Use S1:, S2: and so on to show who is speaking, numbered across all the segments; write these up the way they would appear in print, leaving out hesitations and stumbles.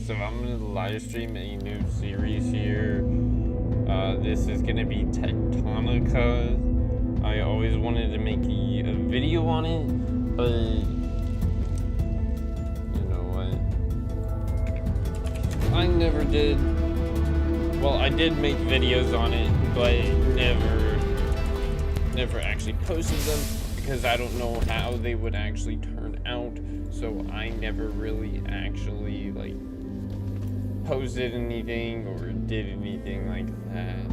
S1: So I'm gonna live stream a new series here. This is gonna be Techtonica. I always wanted to make a video on it, but you know what? I never did. Well, I did make videos on it, but never actually posted them because I don't know how they would actually turn out. So I never really actually like posted anything or did anything like that.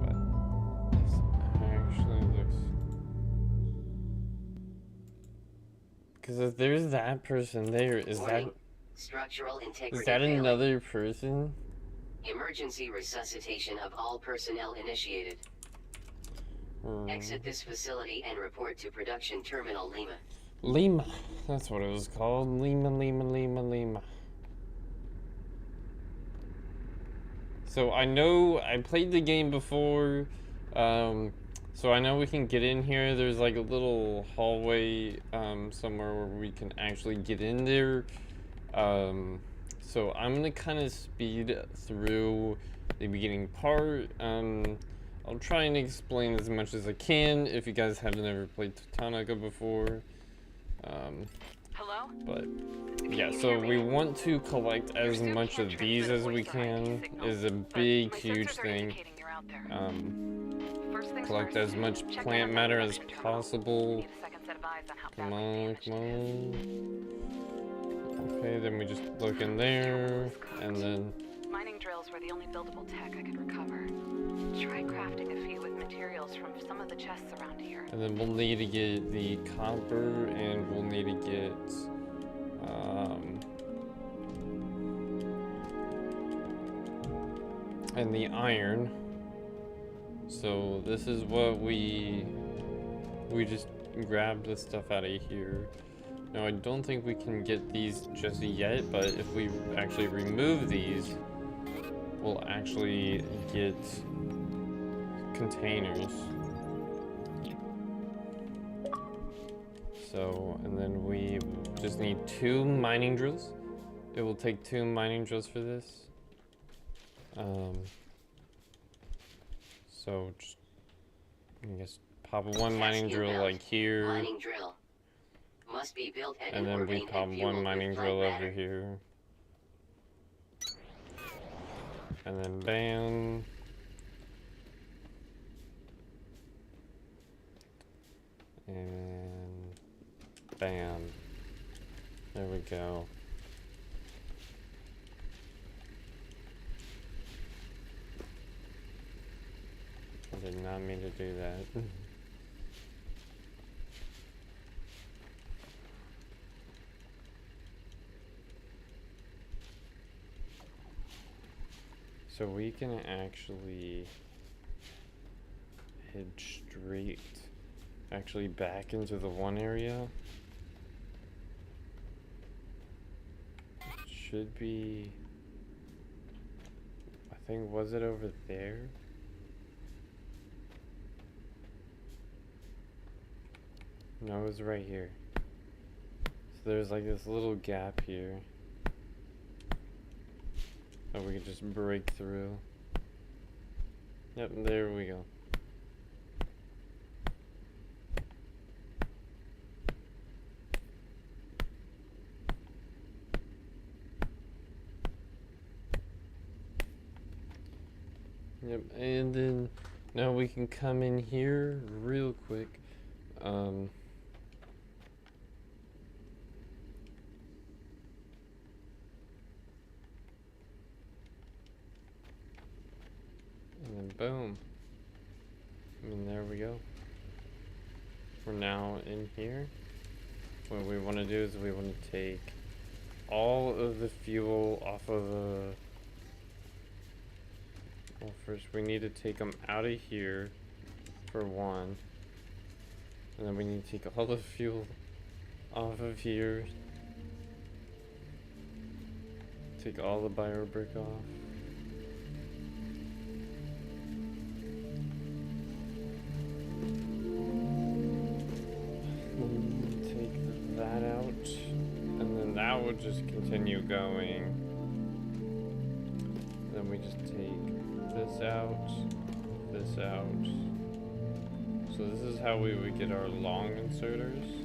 S1: But this actually looks, because if there's that person there, is that another person?
S2: Emergency resuscitation of all personnel initiated. Exit this facility and report to Production Terminal Lima.
S1: Lima, that's what it was called. Lima. So I know I played the game before, so I know we can get in here. There's like a little hallway somewhere where we can actually get in there. So I'm gonna kind of speed through the beginning part. I'll try and explain as much as I can if you guys haven't ever played Techtonica before.
S3: Hello?
S1: But yeah, so we want to collect as much of these as we can. Is a big, huge thing. Collect as much plant matter as possible. Come on. Okay, then we just look in there, and then
S3: mining drills were the only buildable tech I could recover. Try crafting a few with materials from some of the chests around here.
S1: And then we'll need to get the copper, and we'll need to get and the iron. So this is what we just grabbed the stuff out of here. Now I don't think we can get these just yet, but if we actually remove these, we'll actually get containers. So, and then we just need 2 mining drills. It will take 2 mining drills for this. So just, I guess, pop 1 mining drill like here.
S2: Mining drill must be built at
S1: and then we pop 1 mining drill over here. And then bam. And bam. There we go. I did not mean to do that. So we can actually head straight actually back into the one area. It should be, I think, was it over there? No, it was right here. So there's like this little gap here that we can just break through. Yep, there we go. Yep, and then now we can come in here real quick. And then boom. And there we go. We're now in here. What we want to do is we want to take all of the fuel off of the... Well, first we need to take them out of here for one. And then we need to take all the fuel off of here. Take all the bio brick off. Take that out. And then that would just continue going. Then we just take this out, this out. So this is how we would get our long inserters.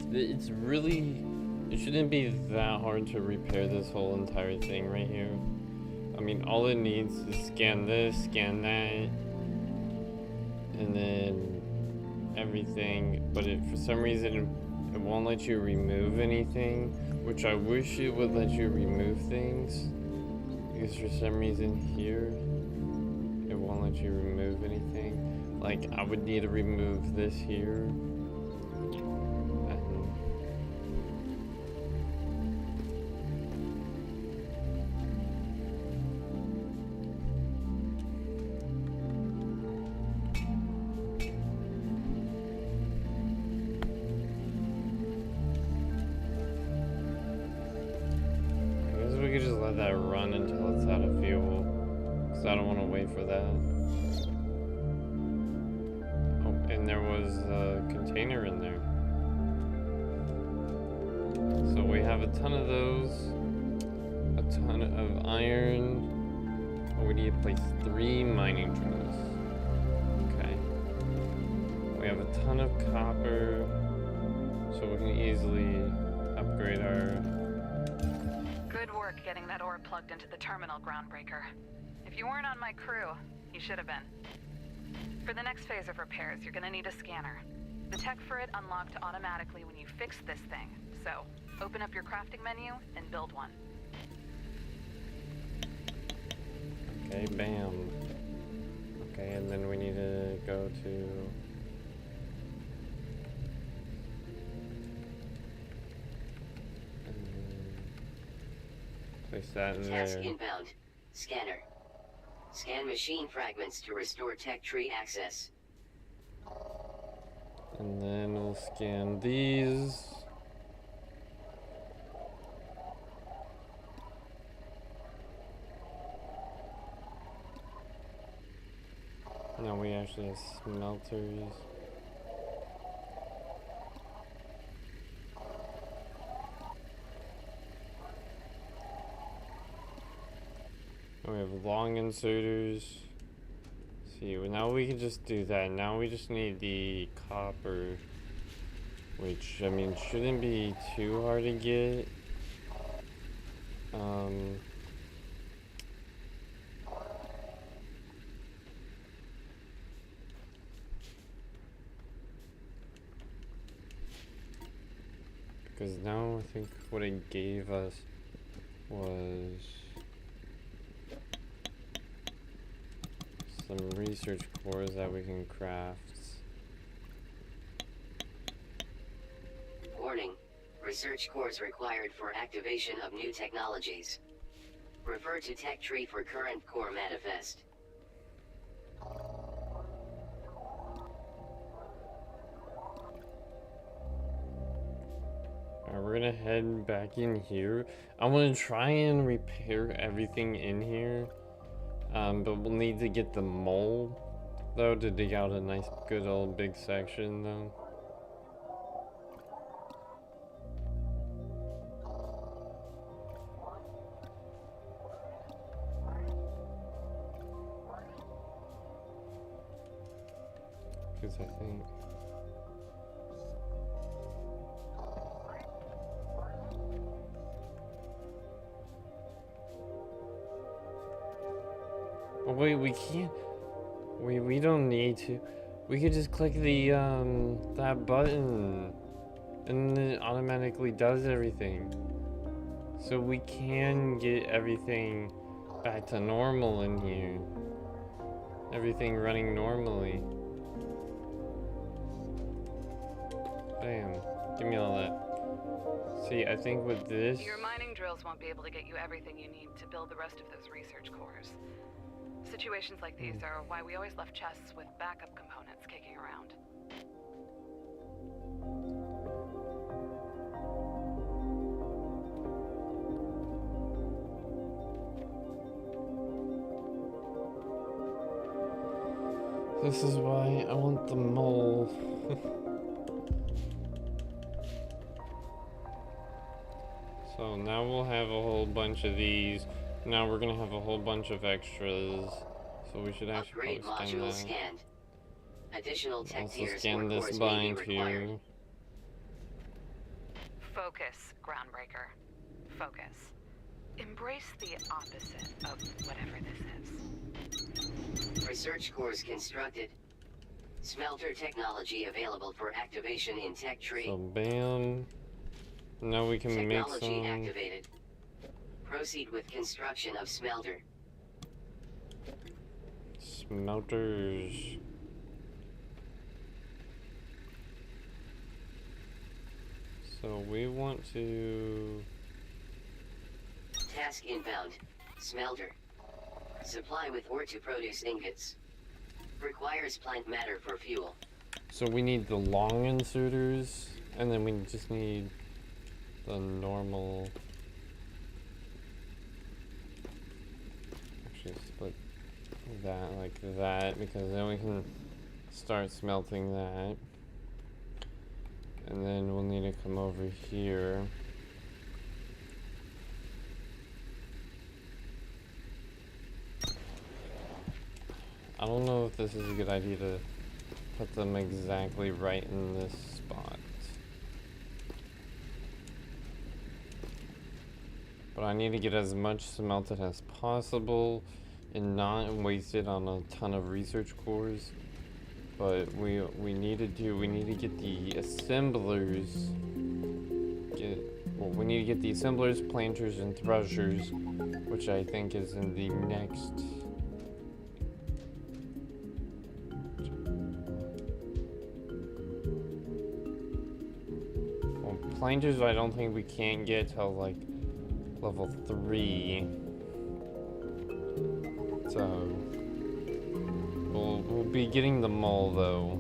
S1: It's really, it shouldn't be that hard to repair this whole entire thing right here. I mean, all it needs is scan this, scan that, and then everything. But for some reason, it won't let you remove anything, which I wish it would let you remove things. Because for some reason here, it won't let you remove anything. Like, I would need to remove this here. I don't want to wait for that. Oh, and there was a container in there. So we have a ton of those. A ton of iron. Oh, we need to place 3 mining tools. Okay. We have a ton of copper. So we can easily upgrade our...
S3: Good work getting that ore plugged into the terminal, Groundbreaker. If you weren't on my crew, you should have been. For the next phase of repairs, you're gonna need a scanner. The tech for it unlocked automatically when you fix this thing. So, open up your crafting menu and build one.
S1: Okay, bam. Okay, and then we need to go to... place that in there.
S2: Task inbound. Scanner. Scan machine fragments to restore tech tree access.
S1: And then we'll scan these. Now we actually have smelters. We have long inserters. See, well, now we can just do that. Now we just need the copper, which, I mean, shouldn't be too hard to get. Because now I think what it gave us was some research cores that we can craft.
S2: Warning. Research cores required for activation of new technologies. Refer to Tech Tree for current core manifest.
S1: Alright, we're gonna head back in here. I want to try and repair everything in here. But we'll need to get the mole, though, to dig out a nice, good old big section, though. Because I think... Oh, wait, we can't... We don't need to. We could just click the, that button. And then it automatically does everything. So we can get everything back to normal in here. Everything running normally. Bam. Give me all that. See, I think with this...
S3: Your mining drills won't be able to get you everything you need to build the rest of those research cores. Situations like these are why we always left chests with backup components kicking around.
S1: This is why I want the mole. So now we'll have a whole bunch of these. Now we're gonna have a whole bunch of extras. So we should actually
S2: Upgrade
S1: probably scan
S2: module
S1: that.
S2: scanned. Additional tech
S1: Also
S2: tiers
S1: scan
S2: or
S1: this
S2: cores may be
S1: bind
S2: required.
S1: here.
S3: Focus, Groundbreaker. Focus. Embrace the opposite of whatever this is.
S2: Research cores constructed. Smelter technology available for activation in tech tree.
S1: So bam. Now we can make
S2: Technology
S1: some
S2: activated. Proceed with construction of smelter.
S1: smelters. So we want to...
S2: Task inbound. Smelter. Supply with ore to produce ingots. Requires plant matter for fuel.
S1: So we need the long inserters, and then we just need the normal... Actually split that like that, because then we can start smelting that. And then we'll need to come over here. I don't know if this is a good idea to put them exactly right in this spot. But I need to get as much smelted as possible and not waste it on a ton of research cores. But we need to get the assemblers. We need to get the assemblers, planters, and threshers, which I think is in the next. Well, planters I don't think we can get till like level 3. So we'll be getting the mole though.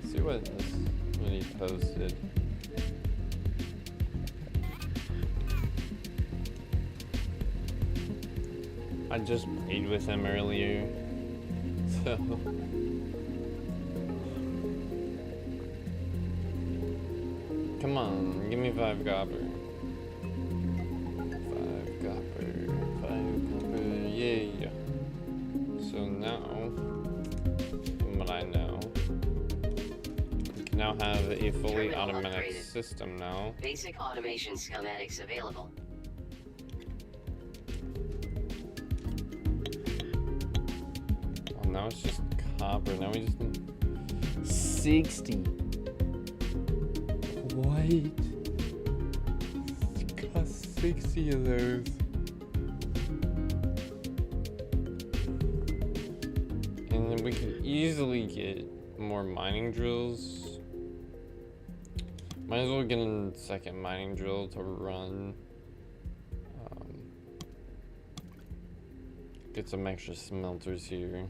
S1: See what he posted. I just played with him earlier, so. Come on, give me 5 copper. 5 copper, 5 copper, yeah. So now, from what I know, we can now have a fully
S2: Terminal
S1: automatic
S2: upgraded.
S1: system now.
S2: Basic automation schematics available.
S1: Well, now it's just copper. Now we just need 60. What? It cost 60 of those. And then we could easily get more mining drills. Might as well get a second mining drill to run. Get some extra smelters here.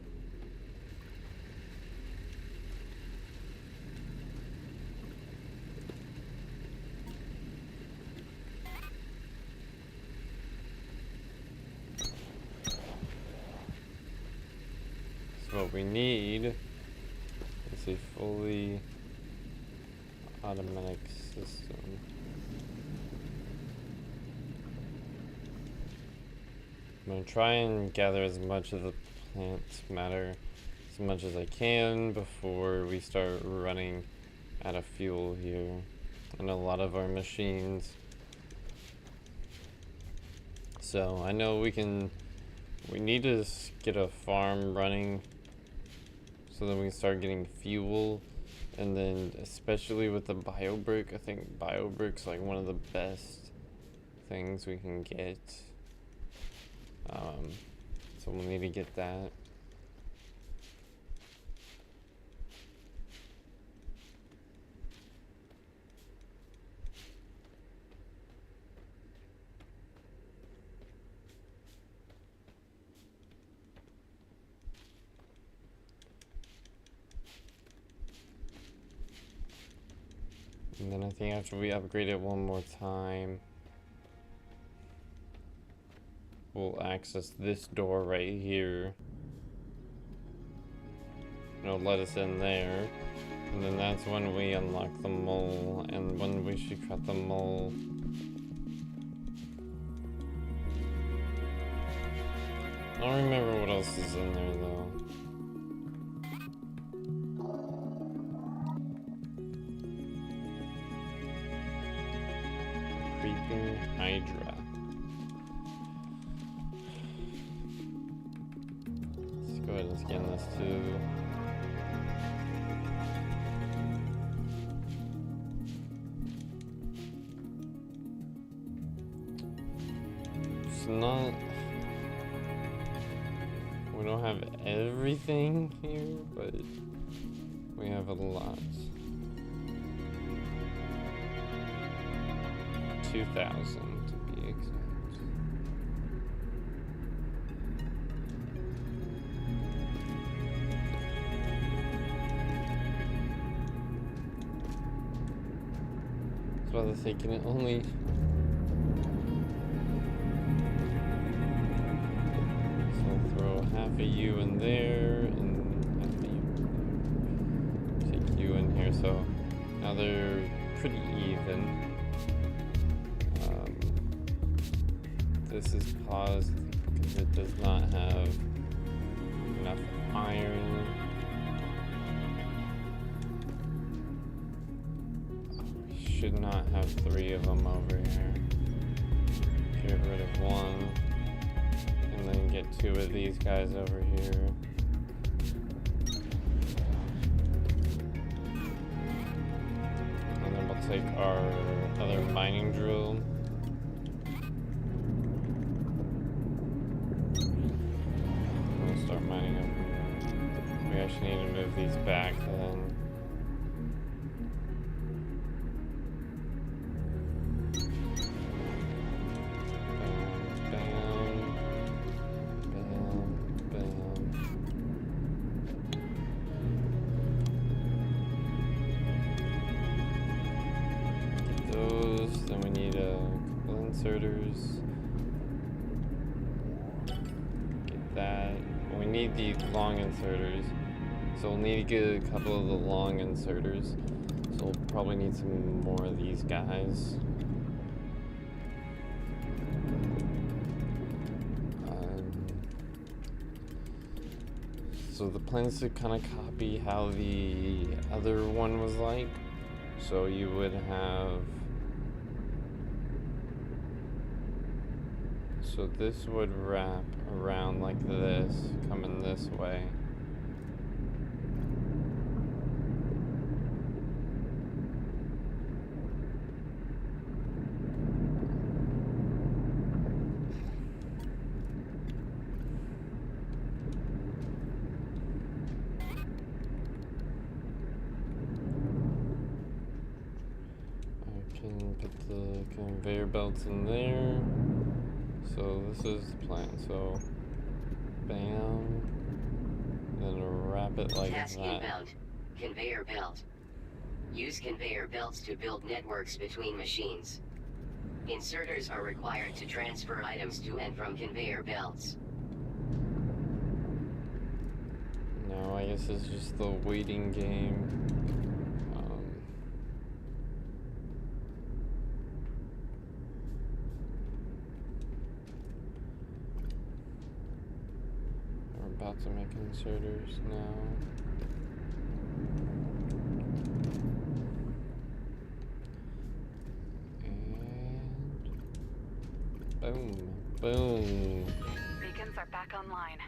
S1: So what we need is a fully automatic system. I'm gonna try and gather as much of the plant matter as much as I can before we start running out of fuel here. And a lot of our machines. So I know we need to get a farm running so that we can start getting fuel. And then especially with the biobrick, I think biobrick's like one of the best things we can get. So So we'll need to get that. And then I think after we upgrade it one more time, we'll access this door right here. It'll let us in there. And then that's when we unlock the mole and when we should cut the mole. I don't remember what else is in there though. Creeping Hydra. Let's go ahead and scan this too. It's not... We don't have everything here, but we have a lot. 2,000 to be exact. I was about to say, can it only... So I'll throw half of you in there, and half of you in there. Take you in here, so now they're pretty even. This is paused because it does not have enough iron. Should not have 3 of them over here. Get rid of 1. And then get 2 of these guys over here. And then we'll take our other mining drill. Start mining them. We actually need to move these back then. Bam, bam, bam, bam. Get those. Then we need a couple inserters. Get that. We need the long inserters, so we'll need to get a couple of the long inserters. So we'll probably need some more of these guys. So the plan is to kind of copy how the other one was like. So you would have... So this would wrap around like this, coming this way. I can put the conveyor belts in there. So this is the plan. So, bam, then wrap it like
S2: Task
S1: that.
S2: inbound. Conveyor belt. Use conveyor belts to build networks between machines. Inserters are required to transfer items to and from conveyor belts.
S1: No, I guess it's just the waiting game. About to make inserters now. And boom, boom.
S3: Beacons are back online.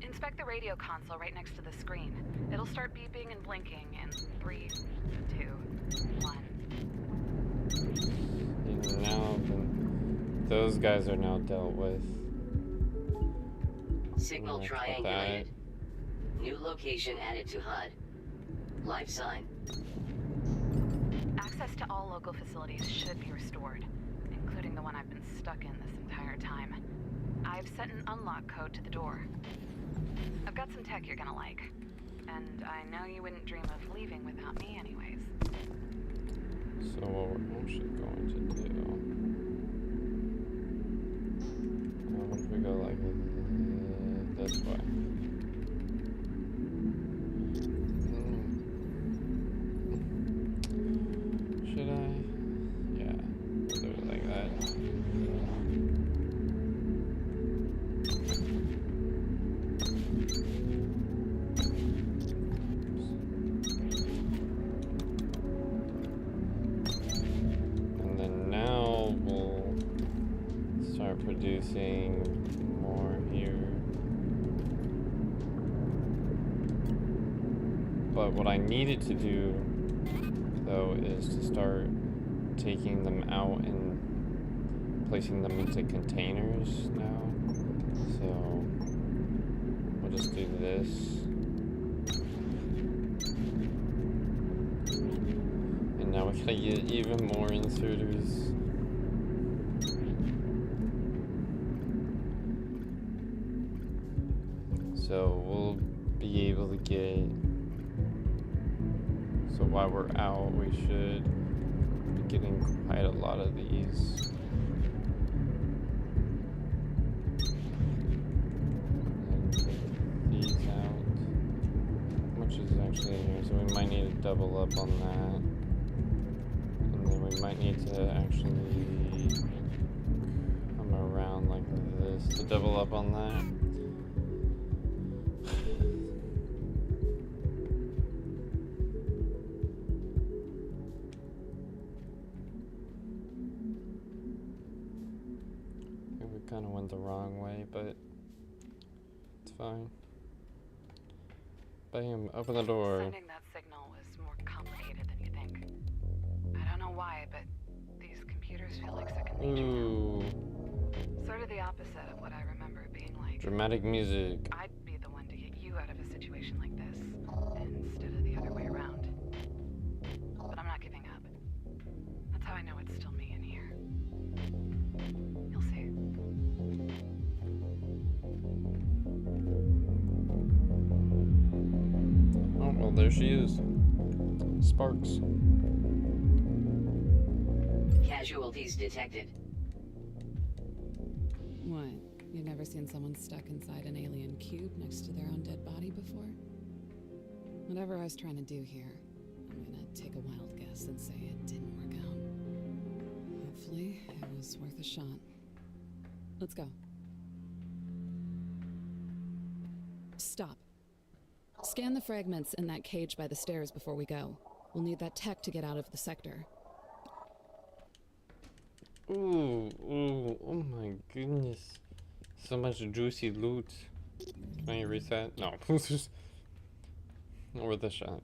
S3: Inspect the radio console right next to the screen. It'll start beeping and blinking in 3, 2, 1.
S1: And now those guys are now dealt with.
S2: Signal
S1: Let's put
S2: triangulated. New location added to HUD. Life sign.
S3: Access to all local facilities should be restored, including the one I've been stuck in this entire time. I've set an unlock code to the door. I've got some tech you're gonna like, and I know you wouldn't dream of leaving without me anyways.
S1: So what we're actually going to do... what if we go like this way? Should I? Yeah, we'll do it like that. And then now we'll start producing more here. But what I needed to do though is to start taking them out and placing them into containers now. So we'll just do this. And now we gotta get even more inserters. So we'll be able to get... So while we're out, we should be getting quite a lot of these. And take these out. How much is actually in here? So we might need to double up on that. And then we might need to actually come around like this to double up on that. Kind of went the wrong way, but it's fine. Bam, open the door.
S3: Sending that signal was more complicated than you think. I don't know why, but these computers feel like second nature now.
S1: Ooh,
S3: Sort of the opposite of what I remember it being like.
S1: dramatic music.
S3: I'd be the one to get you out of a situation like this, instead of the other way around. But I'm not giving up. That's how I know it's still me in here. You'll see.
S1: Oh, well, there she is. Sparks.
S2: Casualties detected.
S4: What? You've never seen someone stuck inside an alien cube next to their own dead body before? Whatever I was trying to do here, I'm gonna take a wild guess and say it didn't work out. Hopefully, it was worth a shot. Let's go. Stop. Scan the fragments in that cage by the stairs before we go. We'll need that tech to get out of the sector.
S1: Ooh, oh my goodness. So much juicy loot. Can I erase that? No. Worth a shot.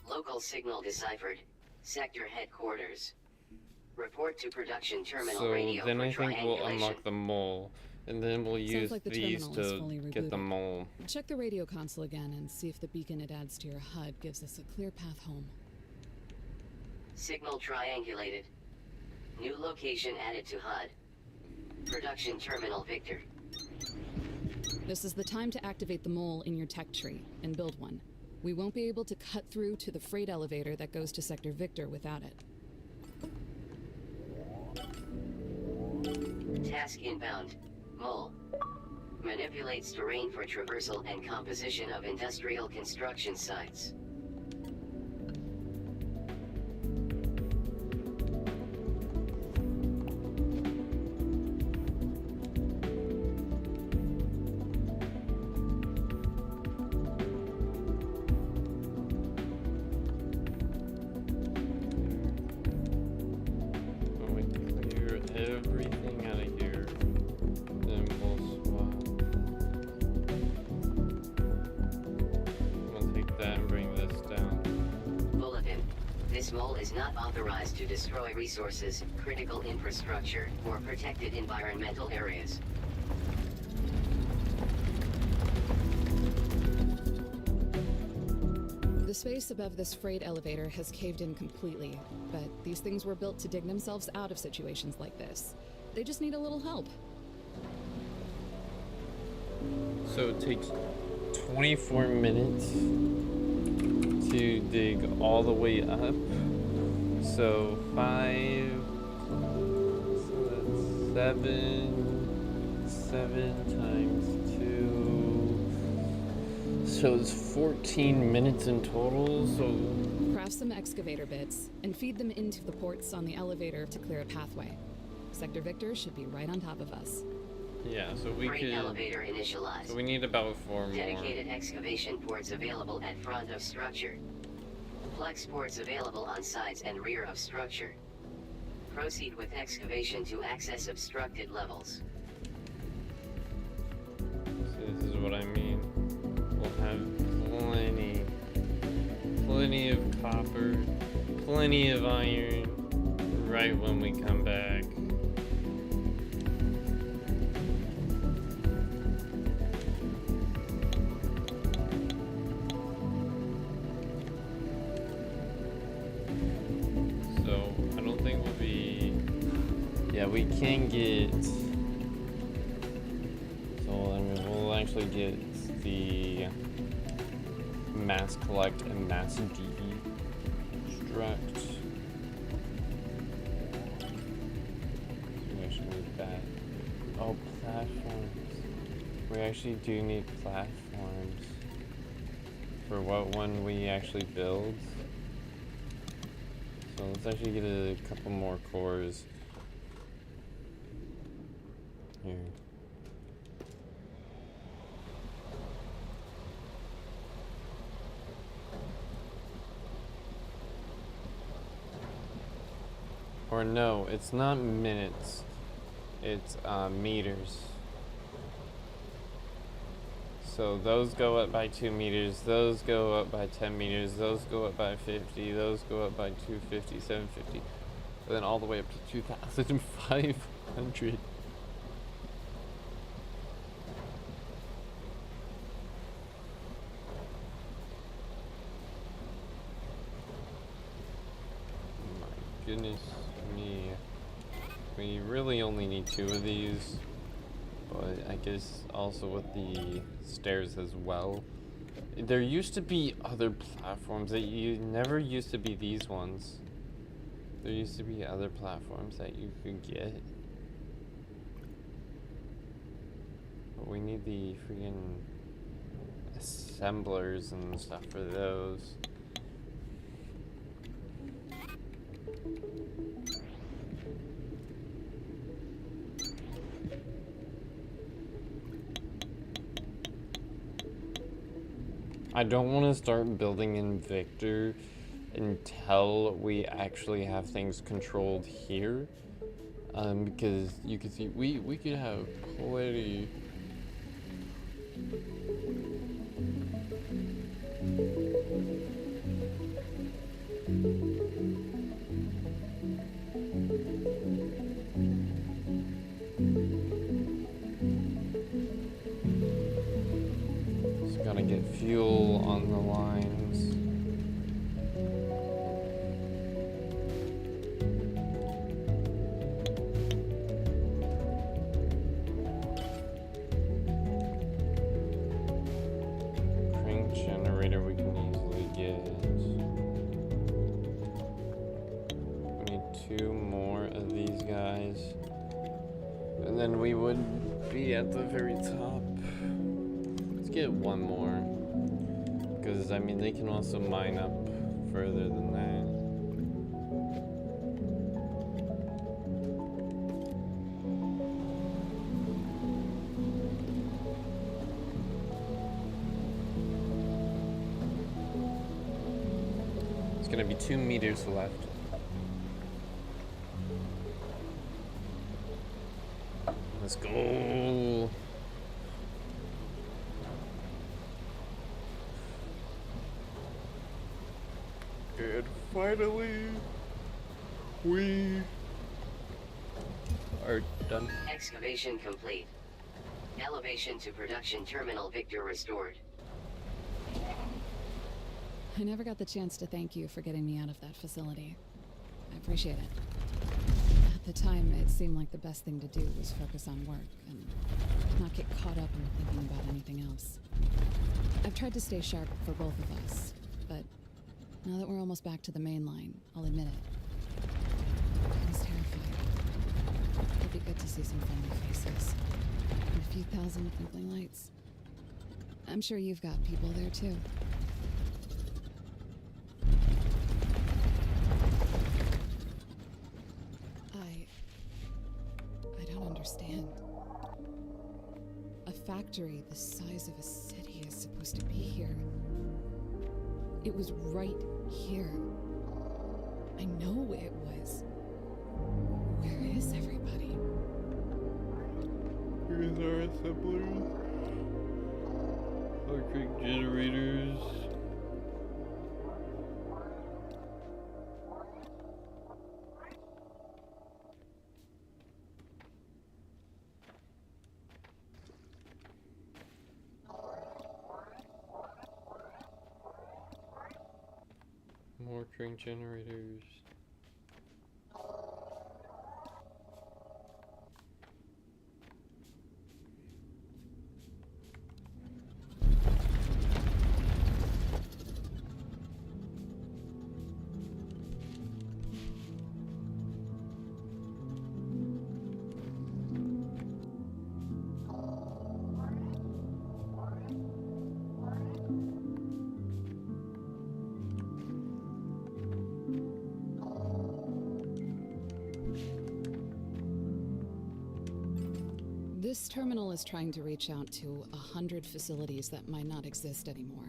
S2: Local signal deciphered. Sector headquarters. Report to production terminal
S1: So
S2: radio
S1: then
S2: for
S1: I think we'll
S2: triangulation.
S1: unlock the mole. And then we'll use
S4: like the
S1: these
S4: terminal is
S1: to
S4: fully
S1: get the
S4: rebooted.
S1: mole.
S4: Check the radio console again and see if the beacon it adds to your HUD gives us a clear path home.
S2: Signal triangulated. New location added to HUD. Production terminal Victor.
S4: This is the time to activate the mole in your tech tree and build one. We won't be able to cut through to the freight elevator that goes to Sector Victor without it.
S2: Task inbound. Mole. Manipulates terrain for traversal and composition of industrial construction sites.
S1: When we clear everything out of here, then we'll swap. I'm gonna take that and bring this
S2: Small is not authorized to destroy resources, critical infrastructure, or protected environmental areas.
S4: The space above this freight elevator has caved in completely, but these things were built to dig themselves out of situations like this. They just need a little help.
S1: So it takes 24 minutes to dig all the way up. So 5, so that's 7 times 2. So it's 14 minutes in total. So
S4: Craft some excavator bits and feed them into the ports on the elevator to clear a pathway. Sector Victor should be right on top of us.
S1: yeah, so we
S2: Freight
S1: could.
S2: elevator initialized.
S1: So we need about 4 more.
S2: Dedicated excavation ports available at front of structure. Flex ports available on sides and rear of structure. Proceed with excavation to access obstructed levels.
S1: So this is what I mean. We'll have plenty of copper, plenty of iron, right when we come back. So I don't think we'll be. Yeah, we can get. So I mean, we'll actually get the mass collect and mass destruct. We actually need that. Oh, platforms. We actually do need platforms for what one we actually build. So let's actually get a couple more cores here. Or no, it's not minutes, it's meters. So those go up by 2 meters, those go up by 10 meters, those go up by 50, those go up by 250, 750, and then all the way up to 2,500. My goodness me. We really only need 2 of these. But I guess also with the stairs as well. There used to be other platforms that never used to be these ones. There used to be other platforms that you could get. But we need the freaking assemblers and stuff for those. I don't want to start building in Victor until we actually have things controlled here, because you can see we could have plenty. Just gotta get fuel on the lines. Crank generator we can easily get. We need 2 more of these guys. And then we would be at the very top. Let's get 1 more. Because, I mean, they can also mine up further than that. It's gonna be 2 meters left. Let's go. Good finally, we are done.
S2: Excavation complete. Elevation to production terminal Victor restored.
S4: I never got the chance to thank you for getting me out of that facility. I appreciate it. At the time, it seemed like the best thing to do was focus on work and not get caught up in thinking about anything else. I've tried to stay sharp for both of us, but now that we're almost back to the main line, I'll admit it. I was terrified. It'd be good to see some friendly faces and a few thousand twinkling lights. I'm sure you've got people there too. I don't understand. A factory the size of a city is supposed to be here. It was right here. I know it was. Where is everybody?
S1: Here's our assemblers. Electric generators. More train generators.
S4: This terminal is trying to reach out to 100 facilities that might not exist anymore.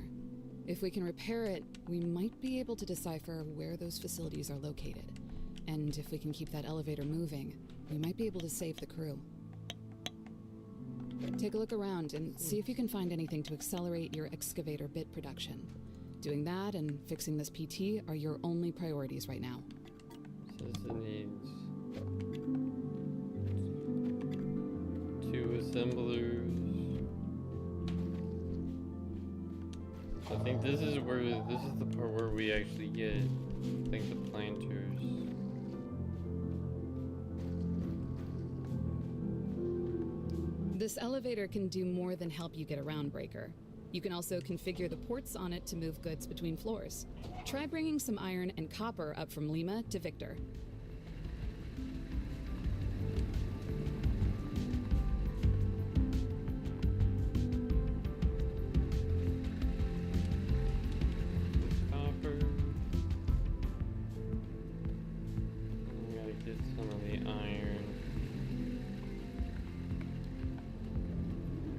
S4: If we can repair it, we might be able to decipher where those facilities are located. And if we can keep that elevator moving, we might be able to save the crew. Take a look around and see if you can find anything to accelerate your excavator bit production. Doing that and fixing this PT are your only priorities right now.
S1: Says it needs 2 assemblers. I think this is the part where we actually get, I think, the planters.
S4: This elevator can do more than help you get around, Breaker. You can also configure the ports on it to move goods between floors. Try bringing some iron and copper up from Lima to Victor.
S1: Copper. We gotta get some of the iron.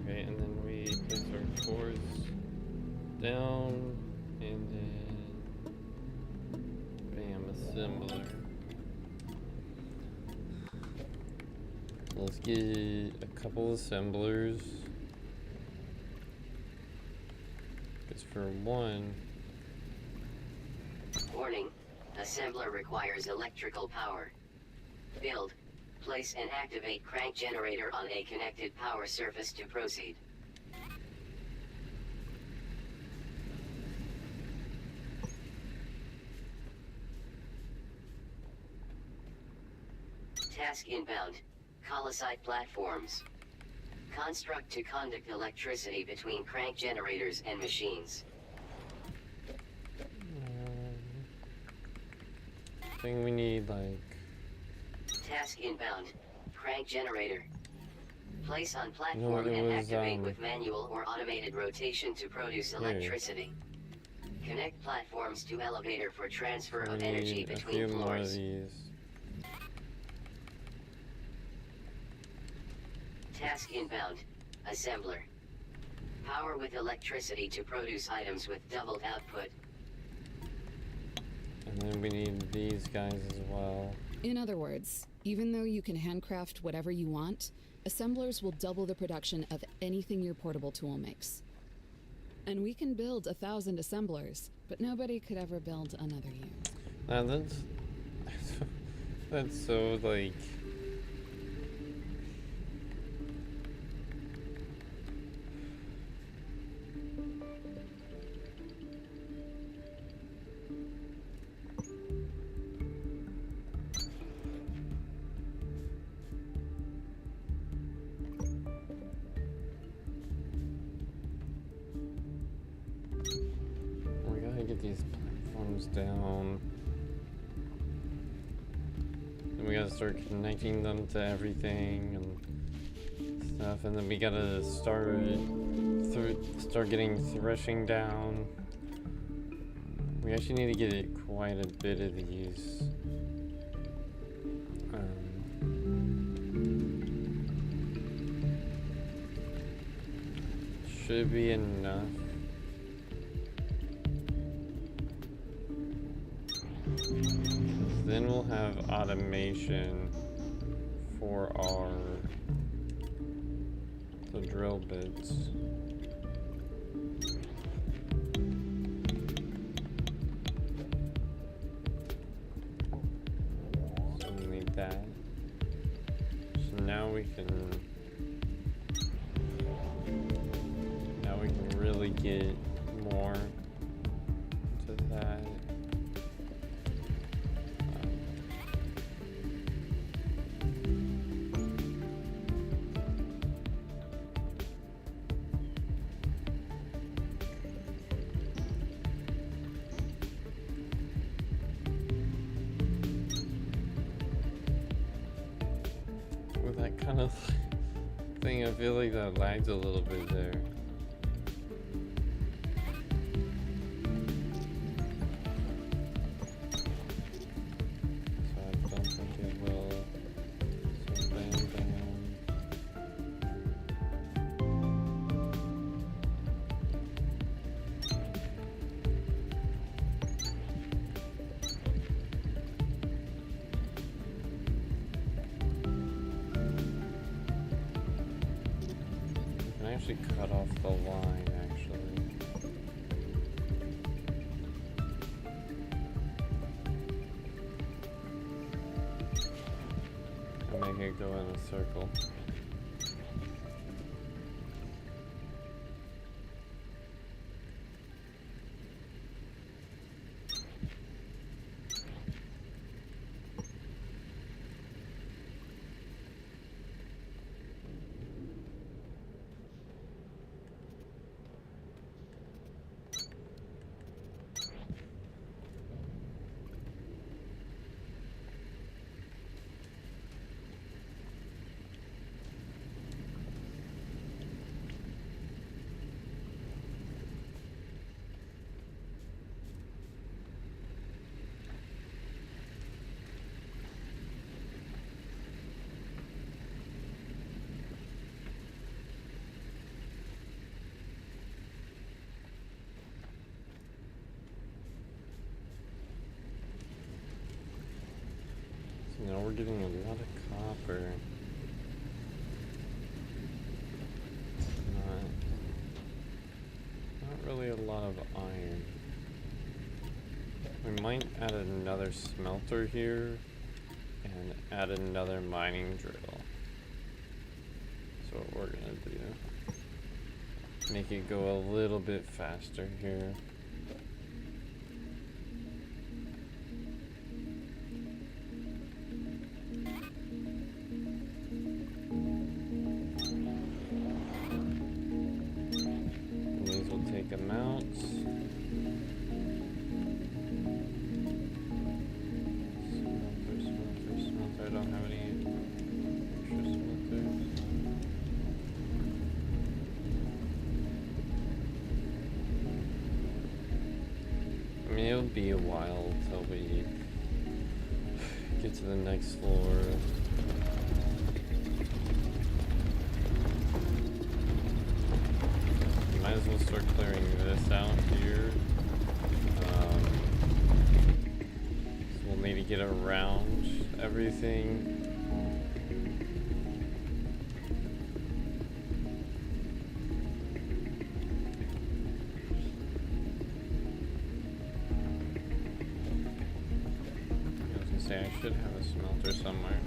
S1: Okay, and then we place our cores down, and then bam, assembler. Let's get a couple assemblers. Because for one,
S2: Warning. Assembler requires electrical power. Build. Place and activate crank generator on a connected power surface to proceed. Task inbound. Colosite platforms. Construct to conduct electricity between crank generators and machines.
S1: I think we need like
S2: Task inbound. Crank generator. Place on
S1: No,
S2: platform
S1: it
S2: and
S1: was,
S2: activate with manual or automated rotation to produce electricity. Connect platforms to elevator for transfer
S1: we
S2: of energy
S1: need a
S2: between
S1: few more of
S2: floors.
S1: these.
S2: Task inbound. Assembler. Power with electricity to produce items with doubled output.
S1: And then we need these guys as well.
S4: In other words, even though you can handcraft whatever you want, assemblers will double the production of anything your portable tool makes. And we can build 1,000 assemblers, but nobody could ever build another you.
S1: Now that's that's so like. We gotta get these platforms down. And we gotta start connecting them to everything and stuff, and then we gotta start getting threshing down. We actually need to get it quite a bit of these. Should be enough. Then we'll have automation for the drill bits. So we need that. So now we can really get more to that. With that kind of thing, I feel like that lags a little bit there. Actually cut off the line, actually. And make it go in a circle. Now we're getting a lot of copper. Not really a lot of iron. We might add another smelter here and add another mining drill. That's what we're gonna do. Make it go a little bit faster here. Be a while till we get to the next floor. Might as well start clearing this out here. So we'll need to get around everything. say, I should have a smelter somewhere.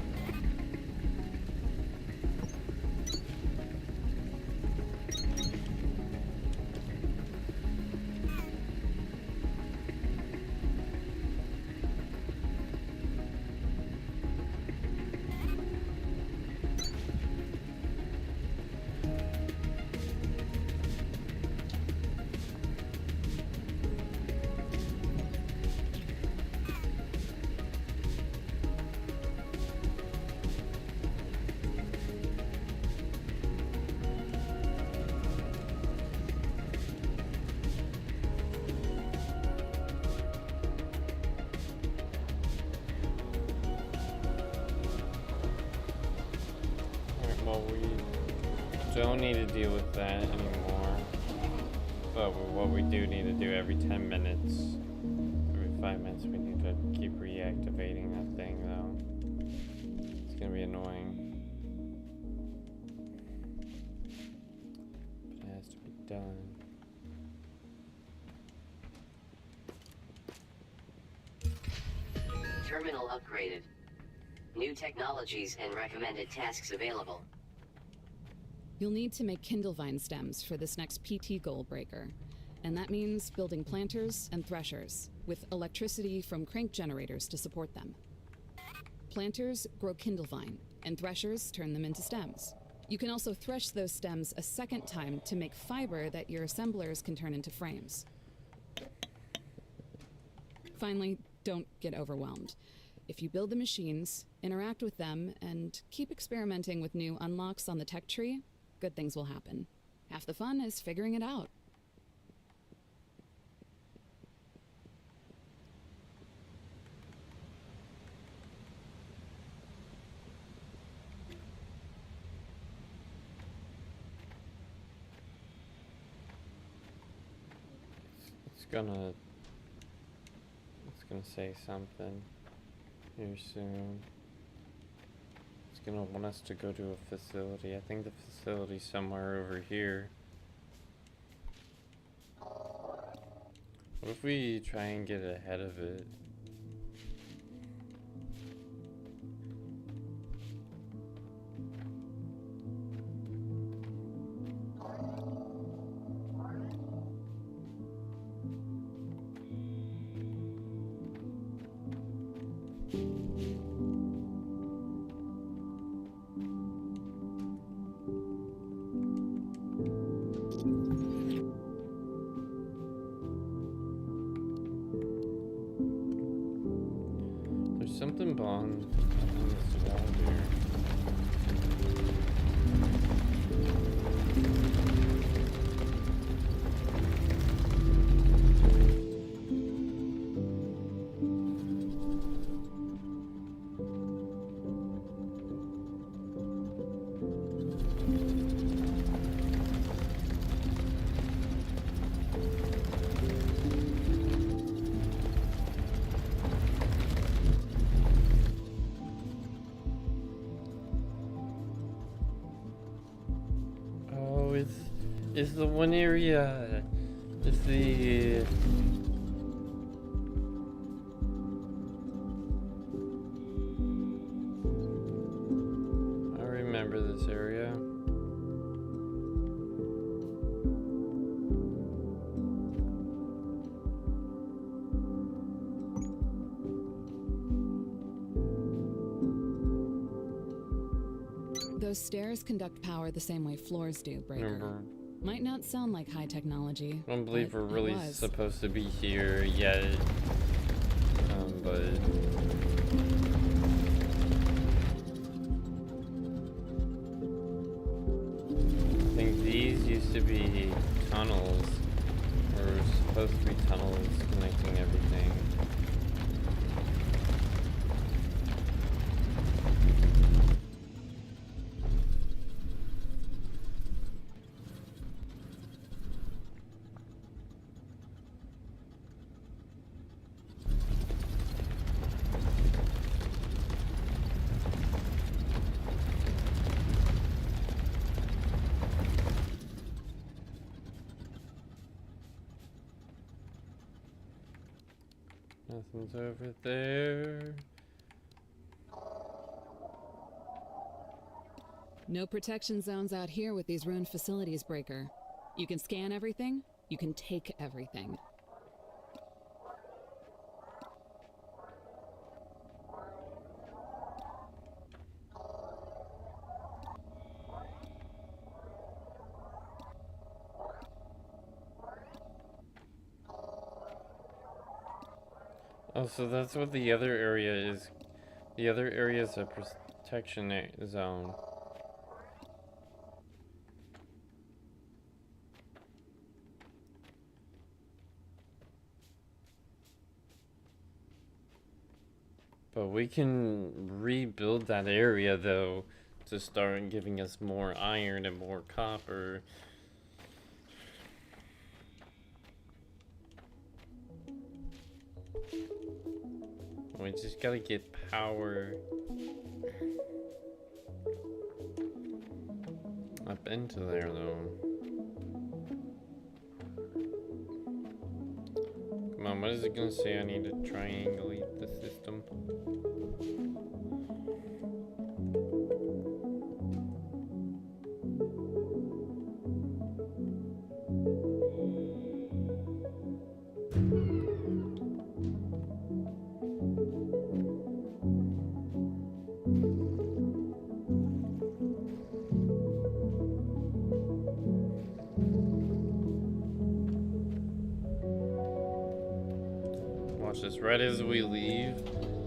S1: Well, we don't need to deal with that anymore. But what we do need to do every 10 minutes, every 5 minutes, we need to keep reactivating that thing, though. It's gonna be annoying. But it has to be done.
S2: Terminal upgraded. New technologies and recommended tasks available.
S4: You'll need to make Kindlevine stems for this next PT goal breaker. And that means building planters and threshers, with electricity from crank generators to support them. Planters grow Kindlevine, and threshers turn them into stems. You can also thresh those stems a second time to make fiber that your assemblers can turn into frames. Finally, don't get overwhelmed. If you build the machines, interact with them, and keep experimenting with new unlocks on the tech tree, good things will happen. Half the fun is figuring it out.
S1: It's gonna say something here soon. It's gonna want us to go to a facility. I think the facility's somewhere over here. What if we try and get ahead of it? Something on this wall here. It's the one area. It's the I remember this area.
S4: Those stairs conduct power the same way floors do, Breaker.
S1: Remember.
S4: Might not sound like high technology.
S1: I don't believe
S4: but
S1: we're really
S4: it was.
S1: supposed to be here yet. But I think these used to be tunnels, or supposed to be tunnels connecting everything. Nothing's over there.
S4: No protection zones out here with these ruined facilities, Breaker. You can scan everything, you can take everything.
S1: Oh, so that's what the other area is. The other area is a protection zone. But we can rebuild that area, though, to start giving us more iron and more copper. We just gotta get power up into there, though. Come on, what is it gonna say? I need to triangulate the system. Just right as we leave,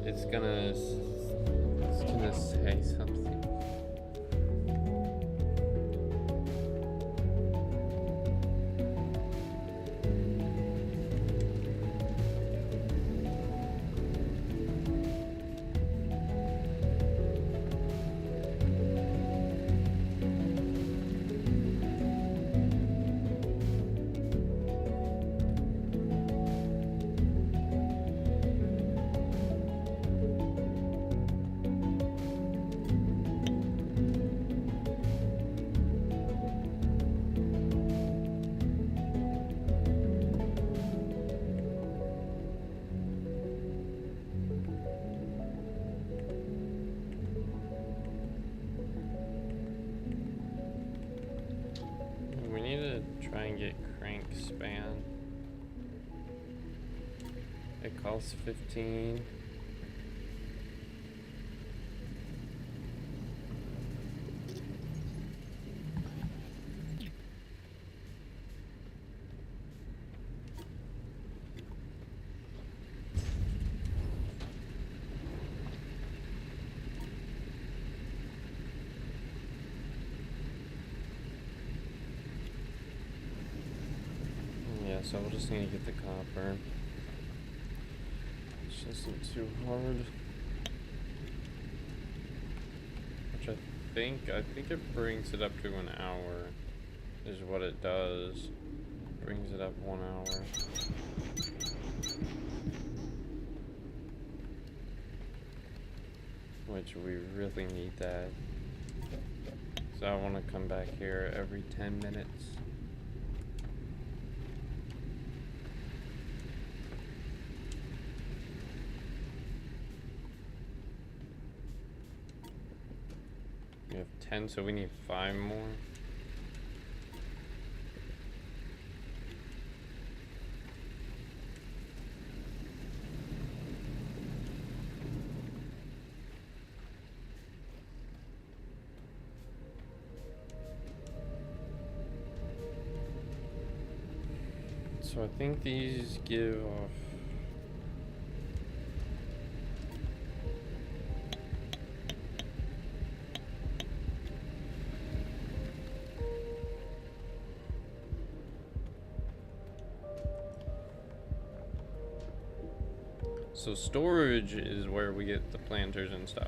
S1: it's gonna say something. Try and get crank span. It costs 15. So we'll just need to get the copper. It isn't too hard. Which I think it brings it up to an hour, is what it does. Brings it up 1 hour. Which we really need that. So I want to come back here every 10 minutes. We have 10, so we need 5 more. So I think these give off. So storage is where we get the planters and stuff.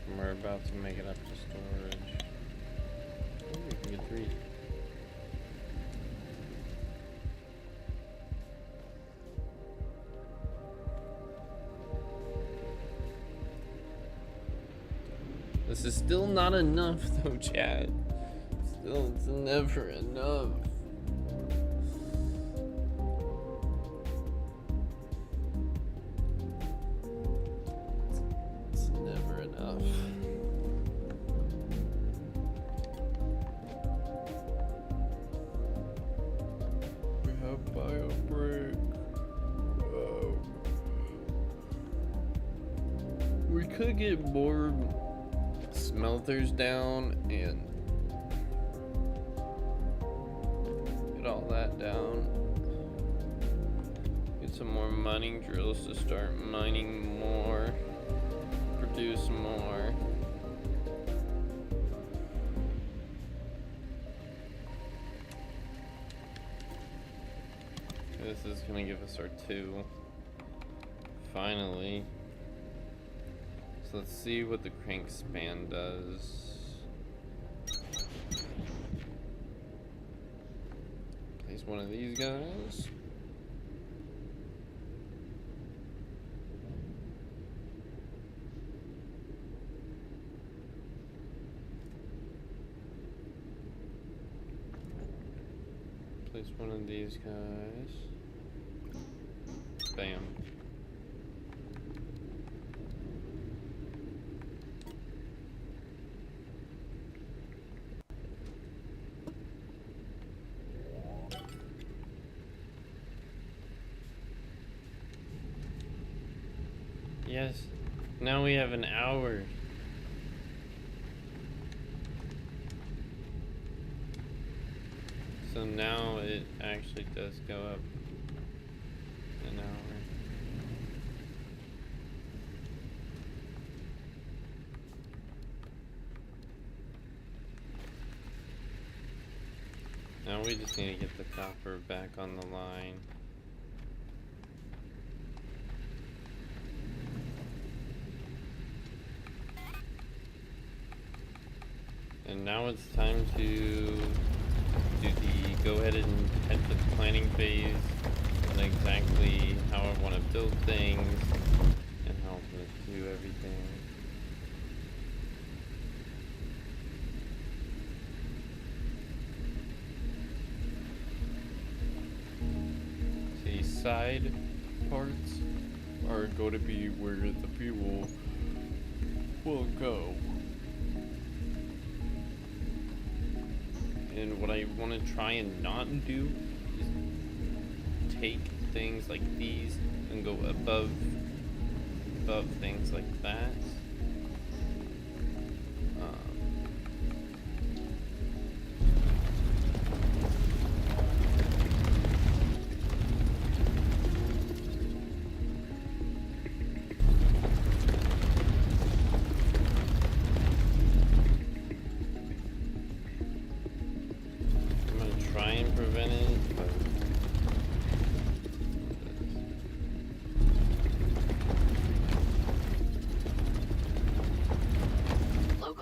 S1: And we're about to make it up to storage. Oh, we can get 3. This is still not enough though, Chad. Still Oh, it's never enough. It's never enough. We have bio break. We could get more smelters down and get all that down. Get some more mining drills to start mining more, produce more. This is gonna give us our 2. Finally. So let's see what the crank span does. Place one of these guys. Place one of these guys. Bam. Yes, now we have an hour. So now it actually does go up an hour. Now we just need to get the copper back on the line. And now it's time to do the go ahead and head to the planning phase and exactly how I want to build things and how I'm going to do everything. The side parts are going to be where the fuel will go. And what I want to try and not do is take things like these and go above things like that.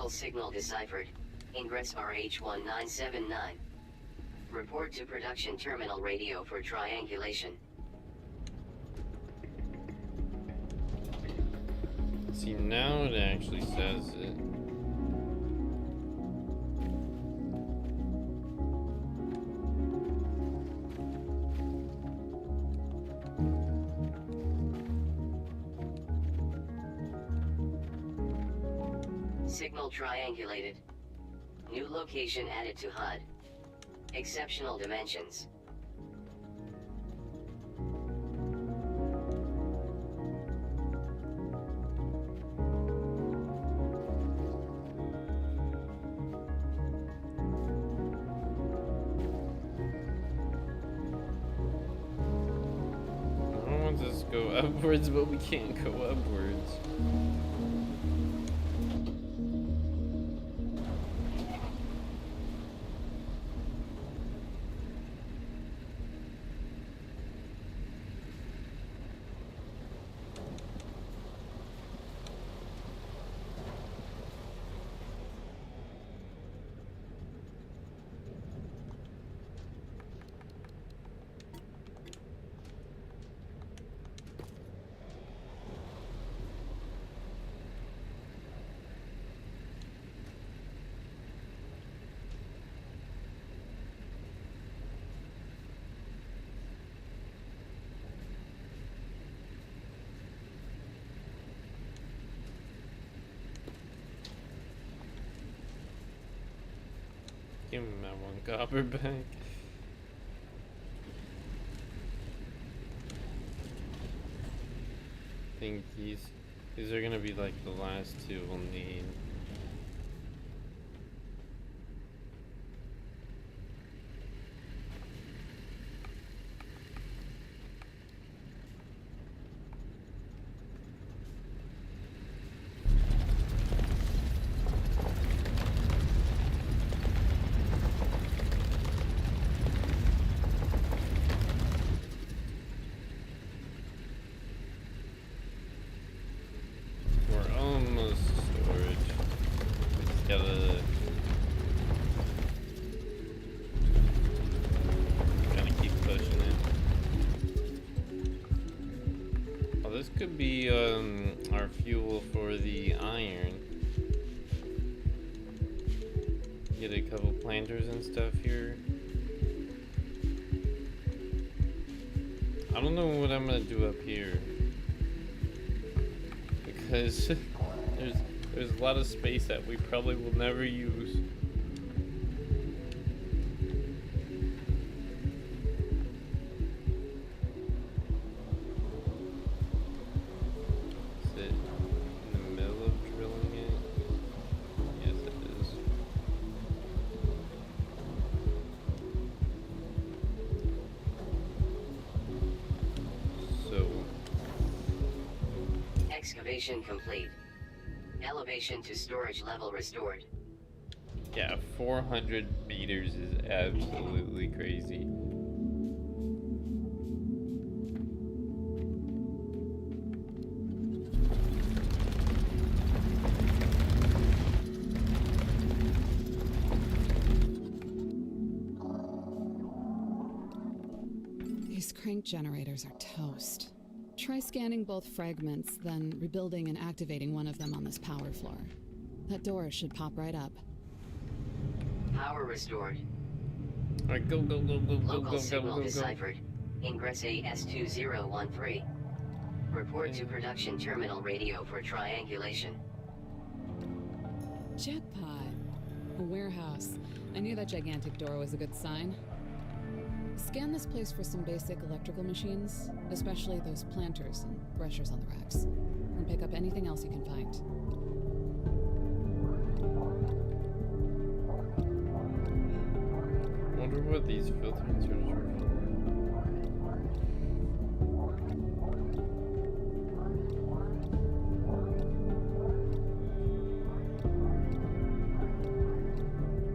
S2: Signal deciphered. Ingress RH1979. Report to production terminal radio for triangulation.
S1: See, now it actually says it.
S2: Signal triangulated. New location added to HUD. Exceptional dimensions.
S1: I want this to go upwards, but we can't go upwards. Give him that one copper back. I think these are gonna be like the last two we'll need. We're almost to storage. We just gotta keep pushing it. Oh, this could be our fuel for the iron. Get a couple planters and stuff here. I don't know what I'm gonna do up here, because there's a lot of space that we probably will never use. Is it in the middle of drilling it? Yes, it is. So
S2: Excavation complete. Elevation to storage level restored.
S1: yeah, 400 meters is absolutely crazy.
S4: These crank generators are toast. Try scanning both fragments, then rebuilding and activating one of them on this power floor. That door should pop right up.
S2: Power restored.
S1: Alright, go, go, go, go, go,
S2: Local
S1: go,
S2: signal
S1: go, go, go.
S2: deciphered. Ingress AS2013. Report to production terminal radio for triangulation.
S4: Jackpot. A warehouse. I knew that gigantic door was a good sign. Scan this place for some basic electrical machines, especially those planters and threshers on the racks. And pick up anything else you can find.
S1: I wonder what these filter inserters are for.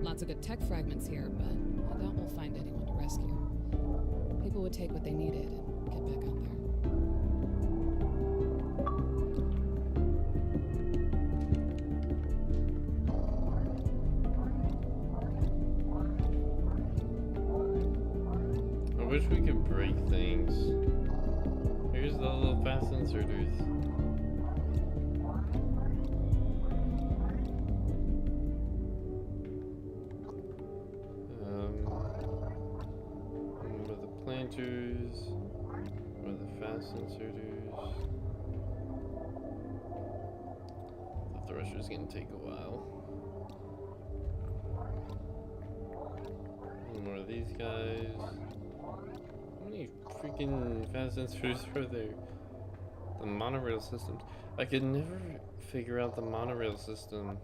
S4: Lots of good tech fragments here, but I doubt we'll find anyone to rescue. People would take what they needed and get back out there.
S1: I wish we could break things. Here's the little fast inserters. With the planters, or the fast inserters. The thresher's gonna take a while. More of these guys. How many freaking fast inserters are there? The monorail systems. I could never figure out the monorail system.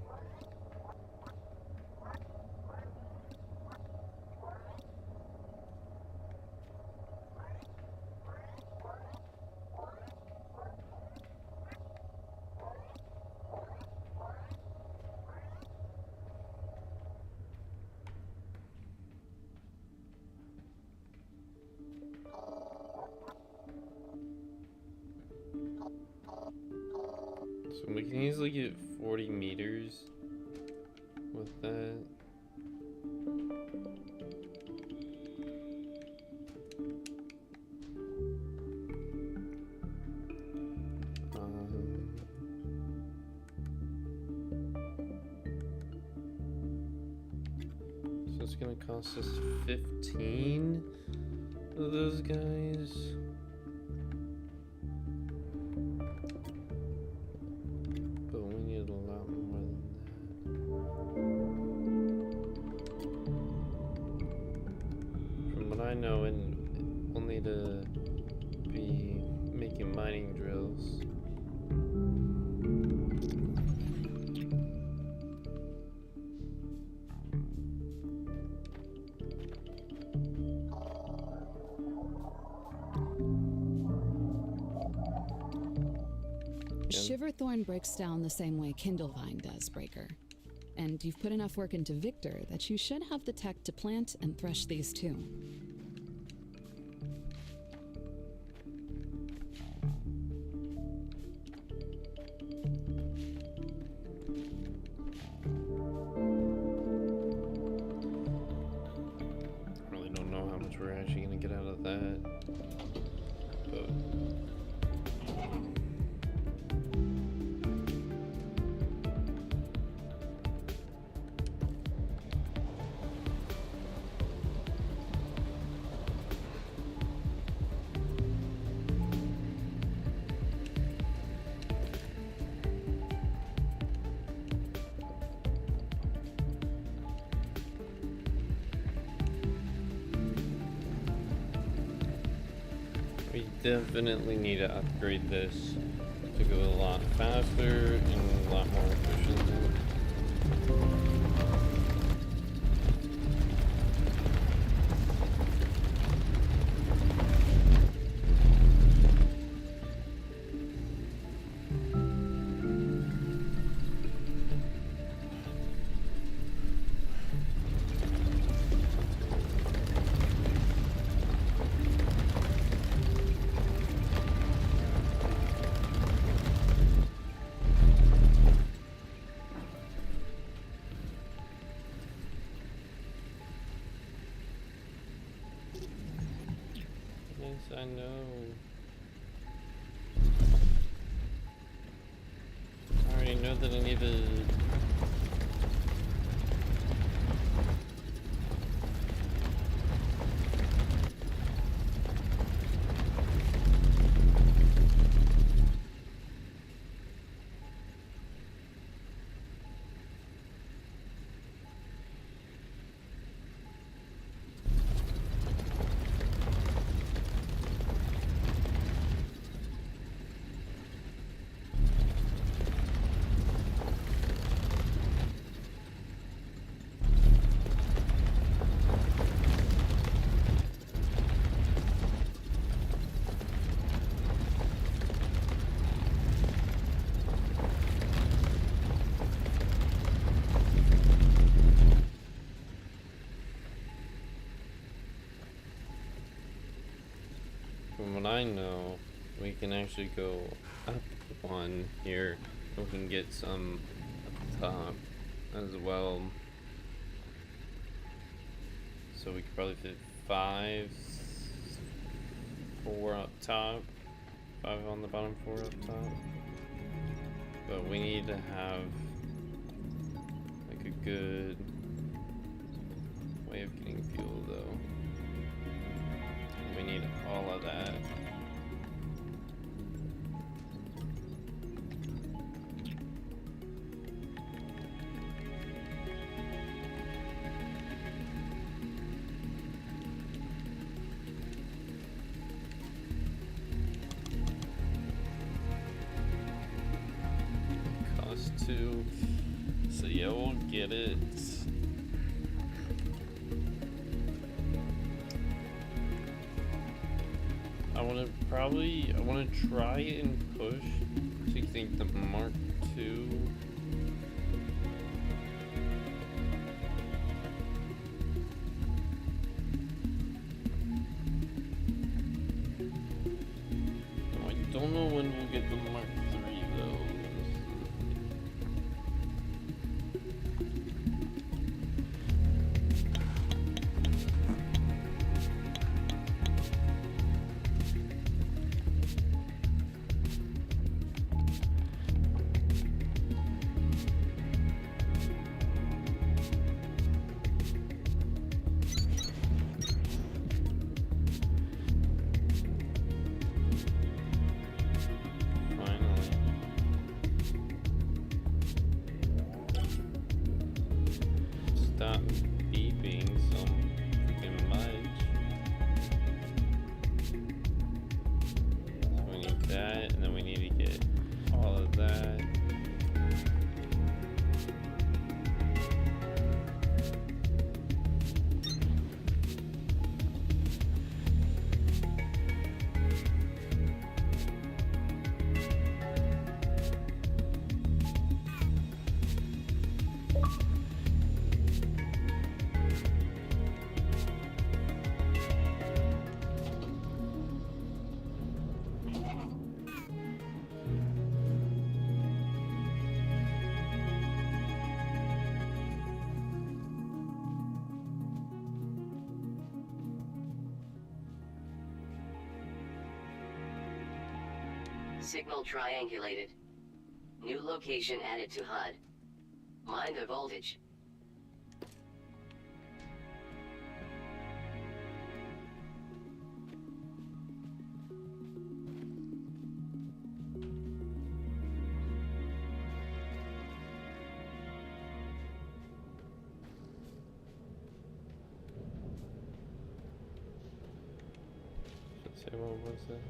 S1: So we can easily get 40 meters with that. So it's gonna cost us 15 of those guys. But we need a lot more than that. I know, and we'll need to be making mining drills.
S4: Shiverthorn breaks down the same way Kindlevine does, Breaker. And you've put enough work into Victor that you should have the tech to plant and thresh these too.
S1: I really don't know how much we're actually gonna get out of that, but we definitely need to upgrade this to go a lot faster and a lot more efficiently. Yes, I know. I already know that I need to. From what I know, we can actually go up one here. We can get some up top as well. So we could probably fit 5, 4 up top, 5 on the bottom, 4 up top. But we need to have like a good way of getting fuel though. We need all of that. Cost 2. So yeah, we'll get it. I want to try and push to think the Mark II. I don't know when we'll get the Mark III though. Finally.
S2: Signal triangulated. New location added to HUD. Mind the voltage.
S1: Say what was it?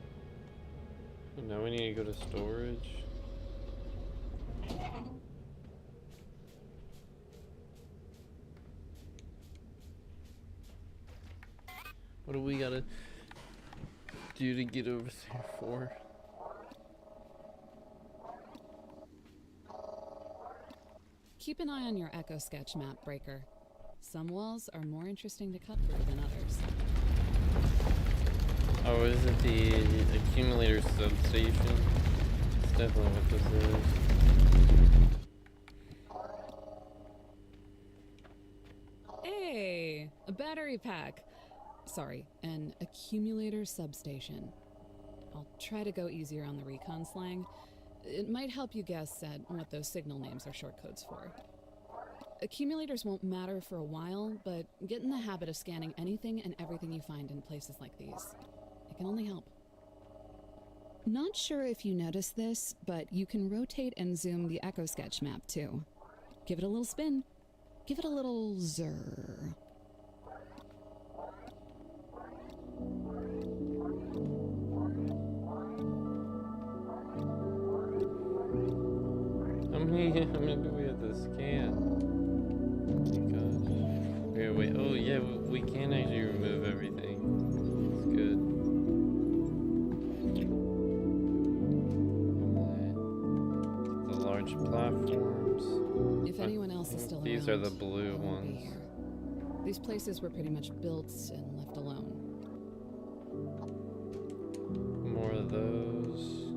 S1: Now we need to go to storage. What do we gotta do to get over there for?
S4: Keep an eye on your Echo Sketch map, Breaker. Some walls are more interesting to cut through than others.
S1: Oh, is it the accumulator substation? That's definitely what this is.
S4: Hey, a battery pack. Sorry, an accumulator substation. I'll try to go easier on the recon slang. It might help you guess at what those signal names are short codes for. Accumulators won't matter for a while, but get in the habit of scanning anything and everything you find in places like these. It can only help. Not sure if you noticed this, but you can rotate and zoom the Echo Sketch map too. Give it a little spin. Give it a little zerr.
S1: How many do we have to scan? Oh my gosh. Okay, wait. Oh yeah, we can actually remove everything. That's good. The large platforms.
S4: If anyone else is still around,
S1: these are the blue
S4: I won't be
S1: ones.
S4: here. These places were pretty much built and left alone.
S1: More of those.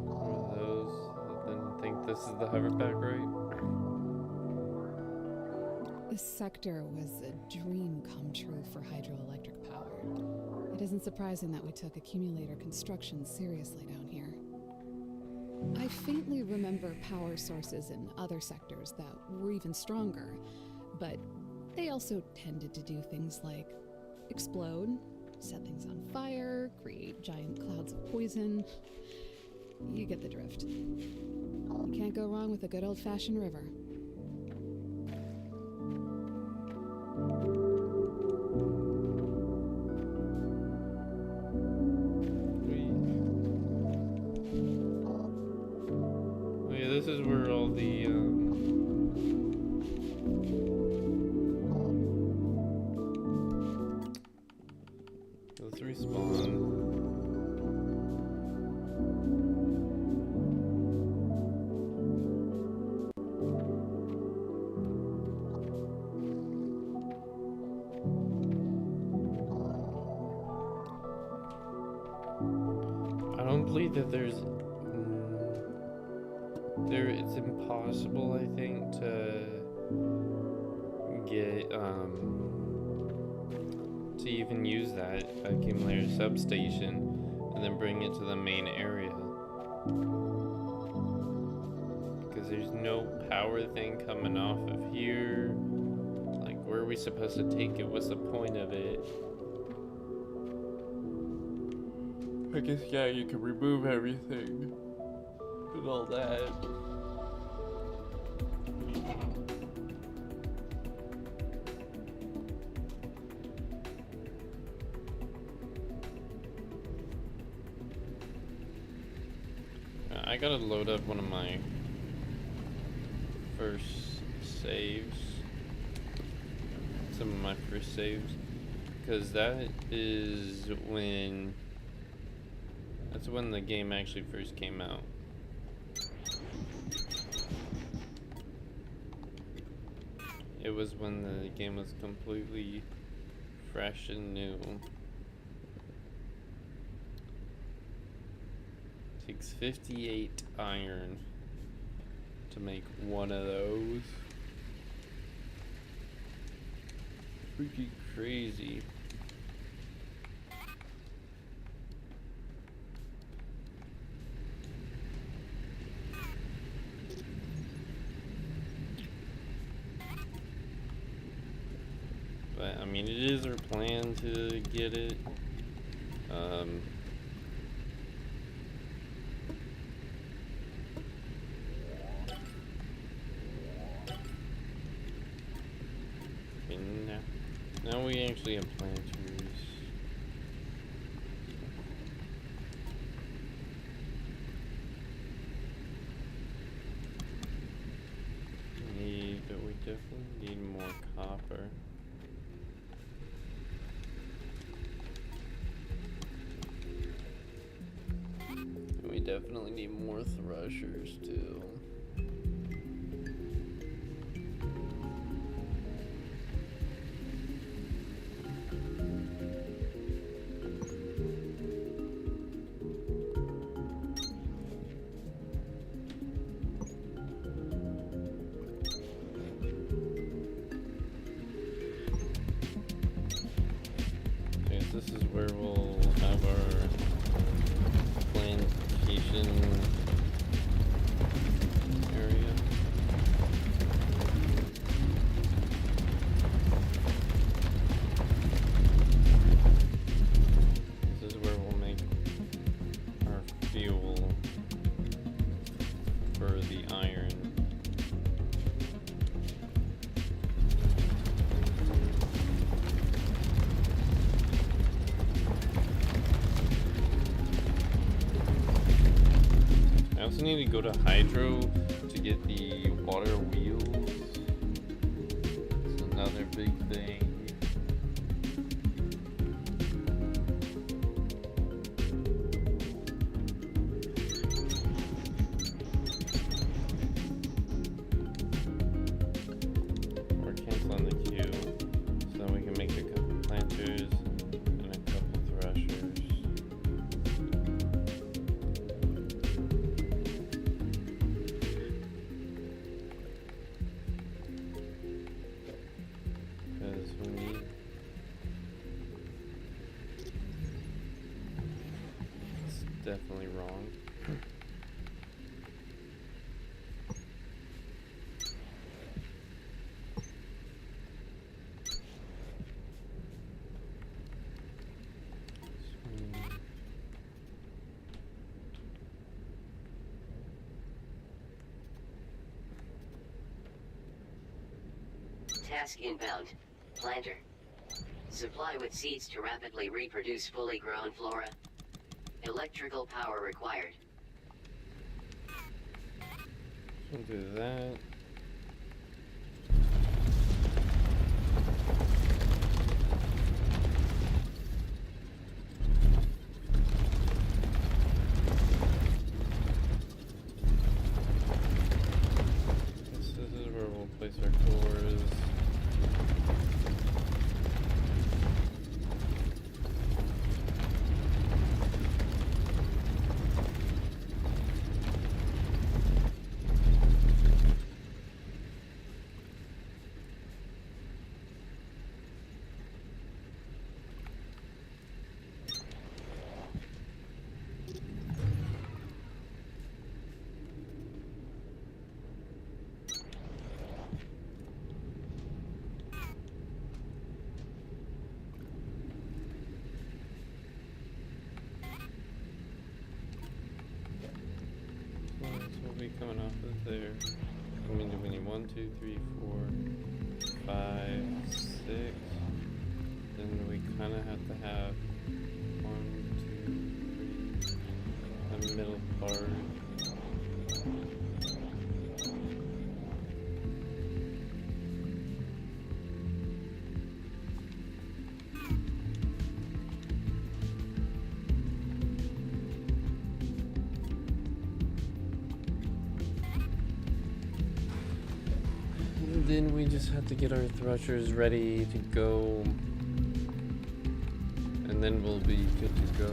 S1: More of those. I didn't think this is the hoverback, right?
S4: This sector was a dream come true for hydroelectric power. It isn't surprising that we took accumulator construction seriously down here. I faintly remember power sources in other sectors that were even stronger, but they also tended to do things like explode, set things on fire, create giant clouds of poison. You get the drift. You can't go wrong with a good old-fashioned river.
S1: Oh yeah, this is where all the let's respawn. I don't believe that there's it's impossible, I think, to get to even use that accumulator substation and then bring it to the main area, because there's no power thing coming off of here. Like, where are we supposed to take it? What's the point of it? I guess, yeah, you can remove everything and all that. I gotta load up one of my first saves. Some of my first saves. Because that is when... That's when the game actually first came out. It was when the game was completely fresh and new. Takes 58 iron to make one of those. Freaking crazy. mean, it is our plan to get it. I mean, now we actually have planters. But we definitely need more copper. And we definitely need more threshers too. This is where we'll have our plantation area. This is where we'll make our fuel for the iron. I also need to go to Hydro to get the water wheels. It's another big thing. We're canceling the queue so that we can make a couple planters and a couple threshers. Definitely wrong.
S2: Task inbound. Planter. Supply with seeds to rapidly reproduce fully grown flora. Electrical power required.
S1: We'll do that. This is where we'll place our cores. Be coming off of there. I mean, do we need 1, 2, 3, 4, 5, 6? Then we kind of have to have 1, 2, 3, the middle part. Then we just have to get our threshers ready to go, and then we'll be good to go.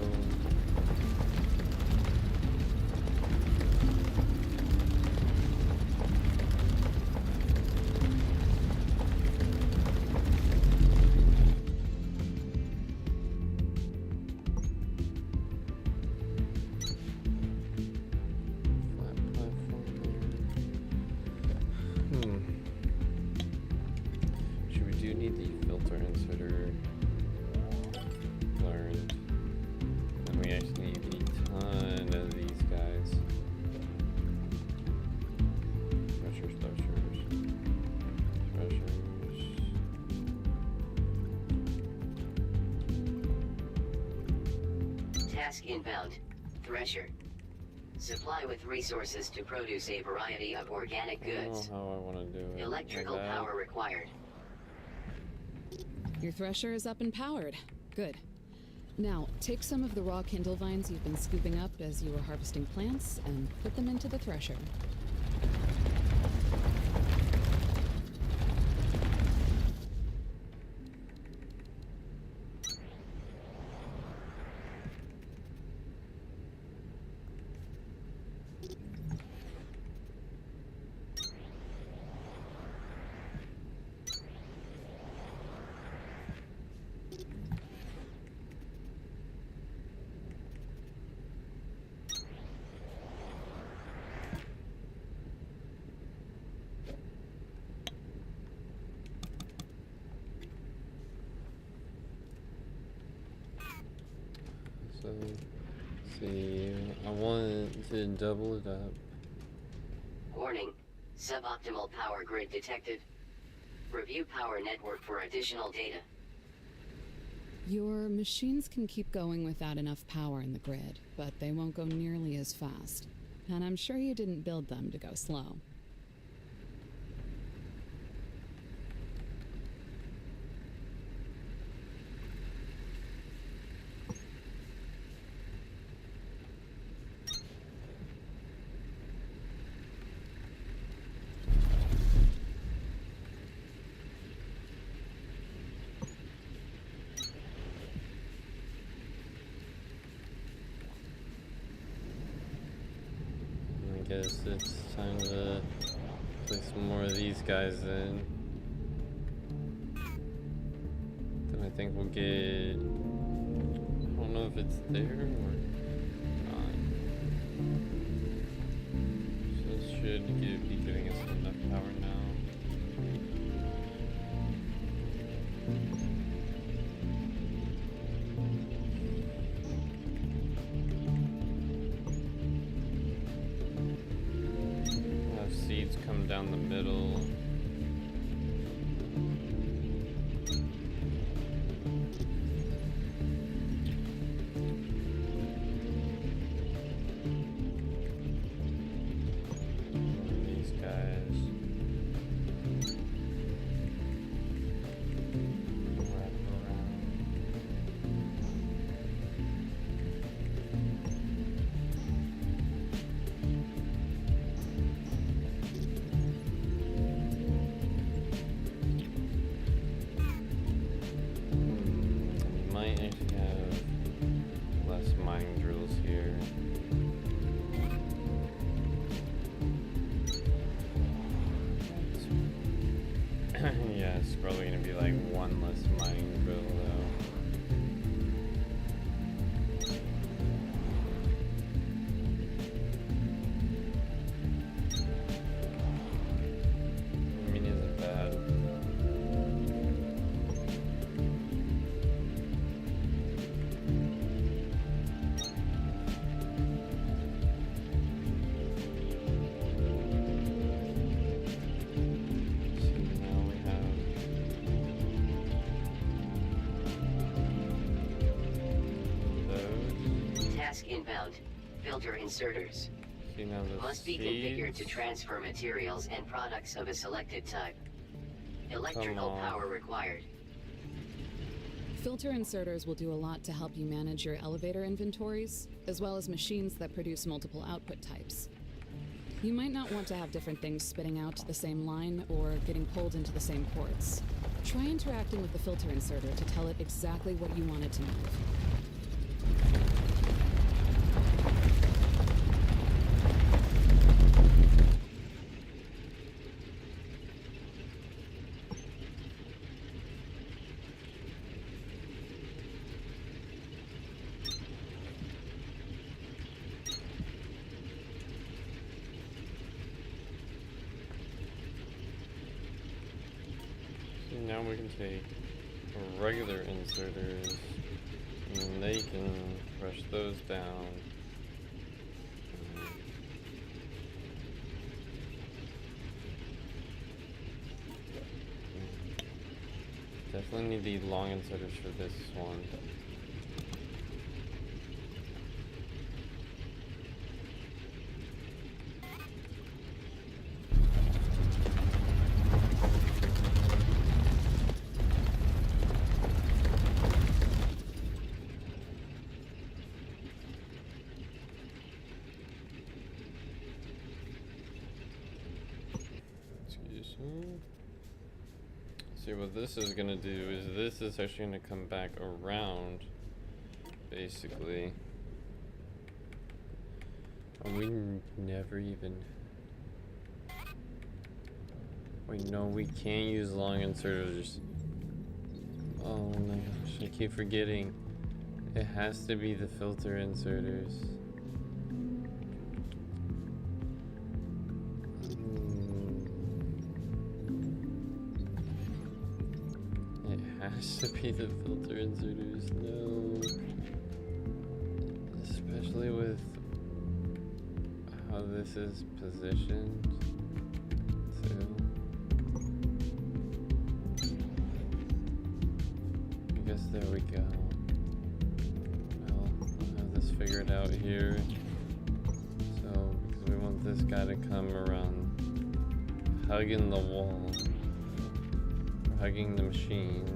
S1: do need the filter inserter learned. And we actually need a ton of these guys. Threshers.
S2: Task inbound. Thresher. Supply with resources to produce a variety of organic
S1: I don't
S2: goods.
S1: know how I want to do it.
S2: Electrical
S1: Like that.
S2: power required.
S4: Your thresher is up and powered. Good. Now, take some of the raw kindle vines you've been scooping up as you were harvesting plants and put them into the thresher.
S1: So, let's see, I want to double it up.
S2: Warning. Suboptimal power grid detected. Review power network for additional data.
S4: Your machines can keep going without enough power in the grid, but they won't go nearly as fast. And I'm sure you didn't build them to go slow.
S1: I guess it's time to place some more of these guys in. Then I think we'll get... I don't know if it's there or not. So this should be giving us enough power now. Seeds come down the middle. These guys. Wrap around. Might actually have less mining drills here. Yeah, it's probably gonna be like one less mining drill though. I mean, isn't bad.
S2: Inbound. Filter inserters.
S1: See now the
S2: Must be configured to
S1: seeds.
S2: transfer materials and products of a selected type. Electrical
S1: on.
S2: power required.
S4: Filter inserters will do a lot to help you manage your elevator inventories, as well as machines that produce multiple output types. You might not want to have different things spitting out to the same line or getting pulled into the same ports. Try interacting with the filter inserter to tell it exactly what you want it to move.
S1: And now we can take regular inserters and they can brush those down. Definitely need the long inserters for this one. Excuse me. See what this is gonna do is this is actually gonna come back around, basically. And we never even. Wait, no, we can't use long inserters. Oh my gosh, I keep forgetting. It has to be the filter inserters. Has to be the filter inserters, no. Especially with how this is positioned, too. I guess there we go. Well, I'll have this figured out here. So, because we want this guy to come around, hugging the wall, or hugging the machine.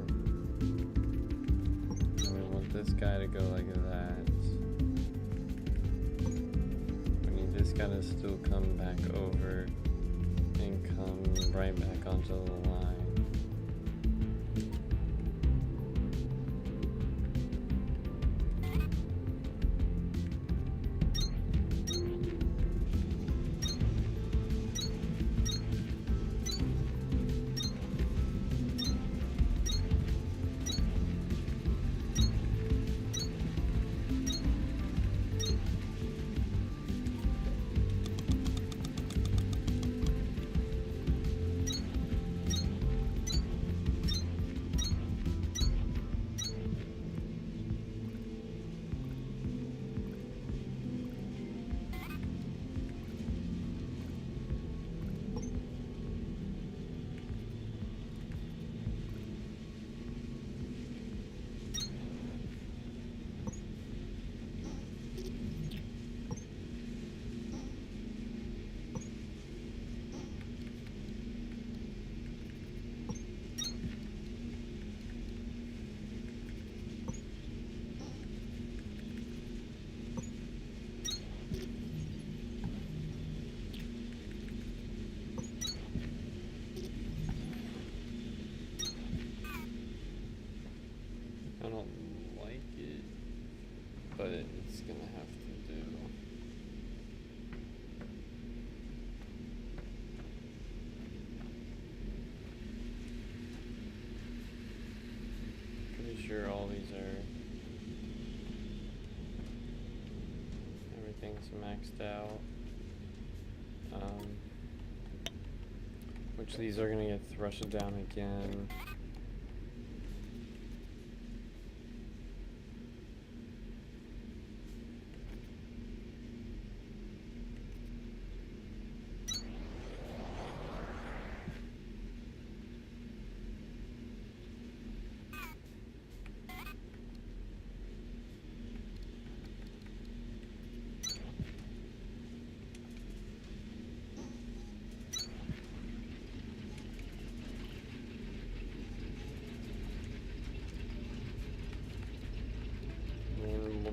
S1: This guy to go like that. We need this guy to still come back over and come right back onto the line. I don't like it, but it's gonna have to do. Pretty sure all these are. Everything's maxed out. Which these are gonna get thrust down again.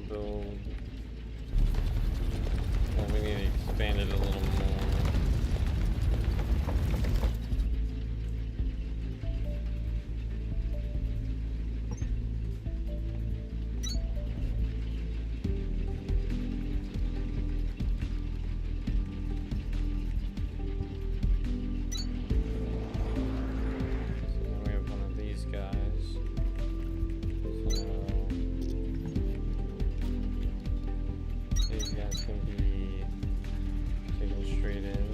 S1: Build. Well, we need to expand it a little more. So now we have one of these guys. These guys can be taken straight in.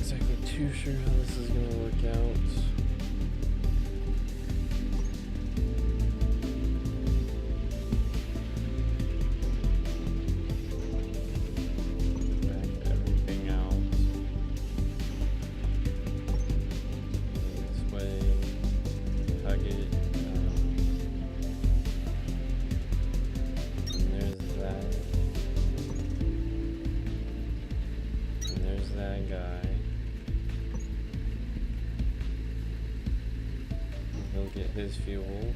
S1: exactly too sure how this is gonna work out. Back everything out. This way. Hug it. And there's that. And there's that guy. He'll get his fuel.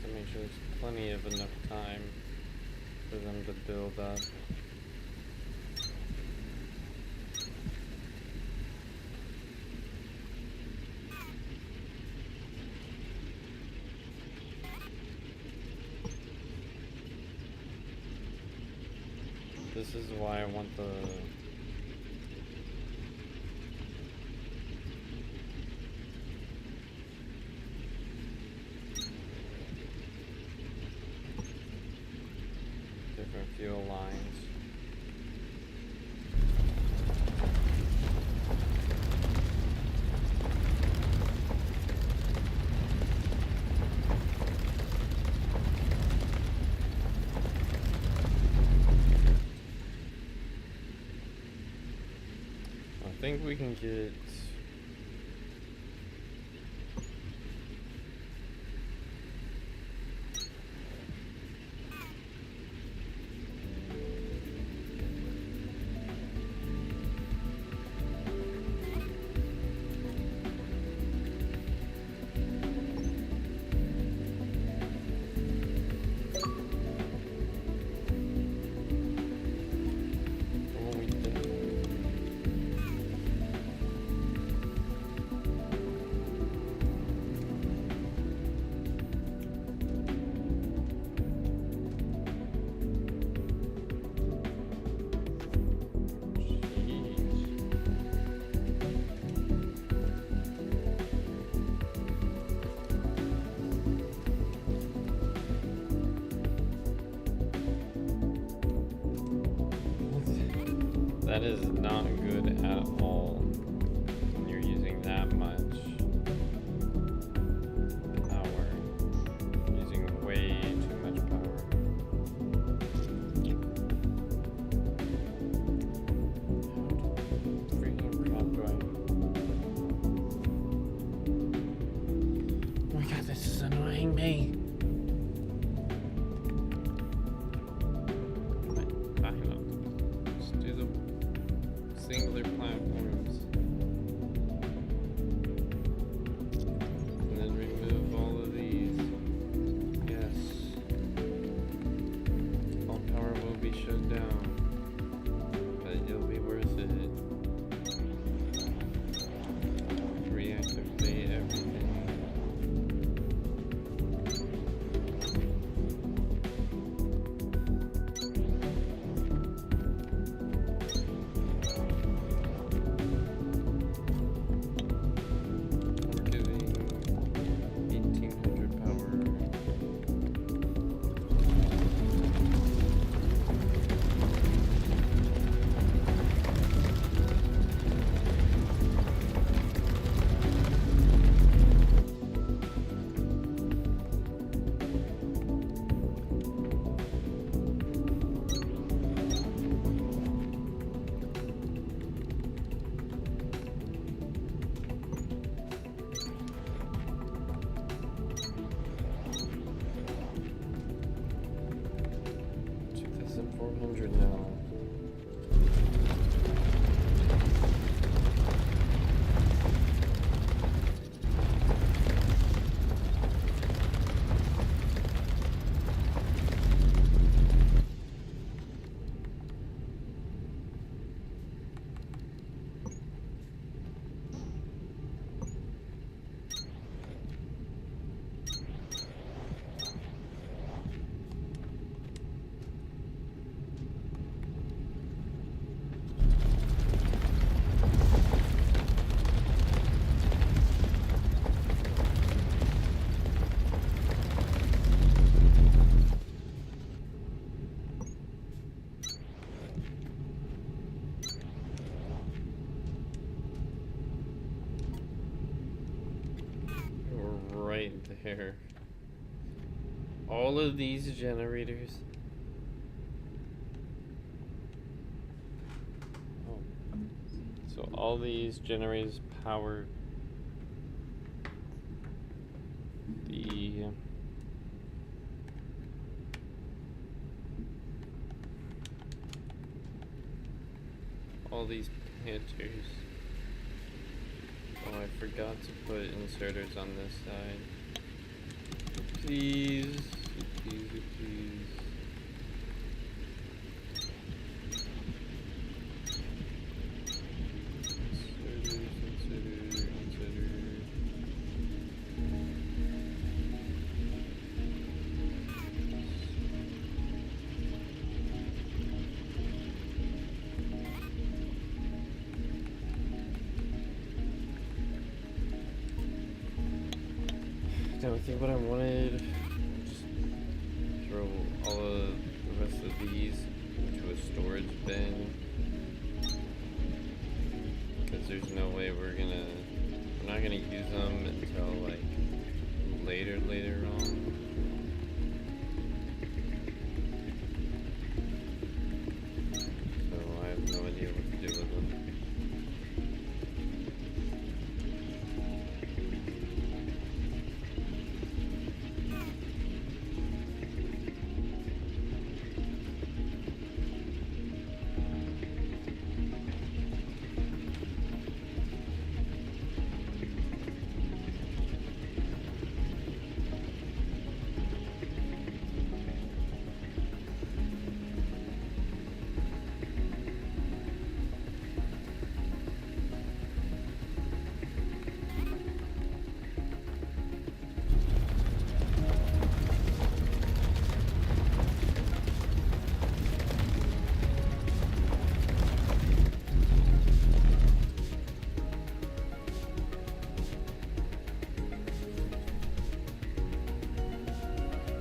S1: To make sure there's plenty of enough time for them to build up. This is why I want the different fuel lines. I think we can get what we did. That is not good at all when you're using that much power. Using way too much power. How freaking crap do I... Oh my god, this is annoying me. Just do the singular platforms. And then remove all of these. Yes. All power will be shut down. But it'll be worth it. Reactivate everything. We're giving 1800 power. $2,400 now. all of these generators. Oh. So all these generators power the all these Panthers. Oh, I forgot to put inserters on this side. Please, please, please. Inserter. I think what I wanted, just throw all of the rest of these into a storage bin, because there's no way we're not gonna use them until like later on. So I have no idea what to do with them.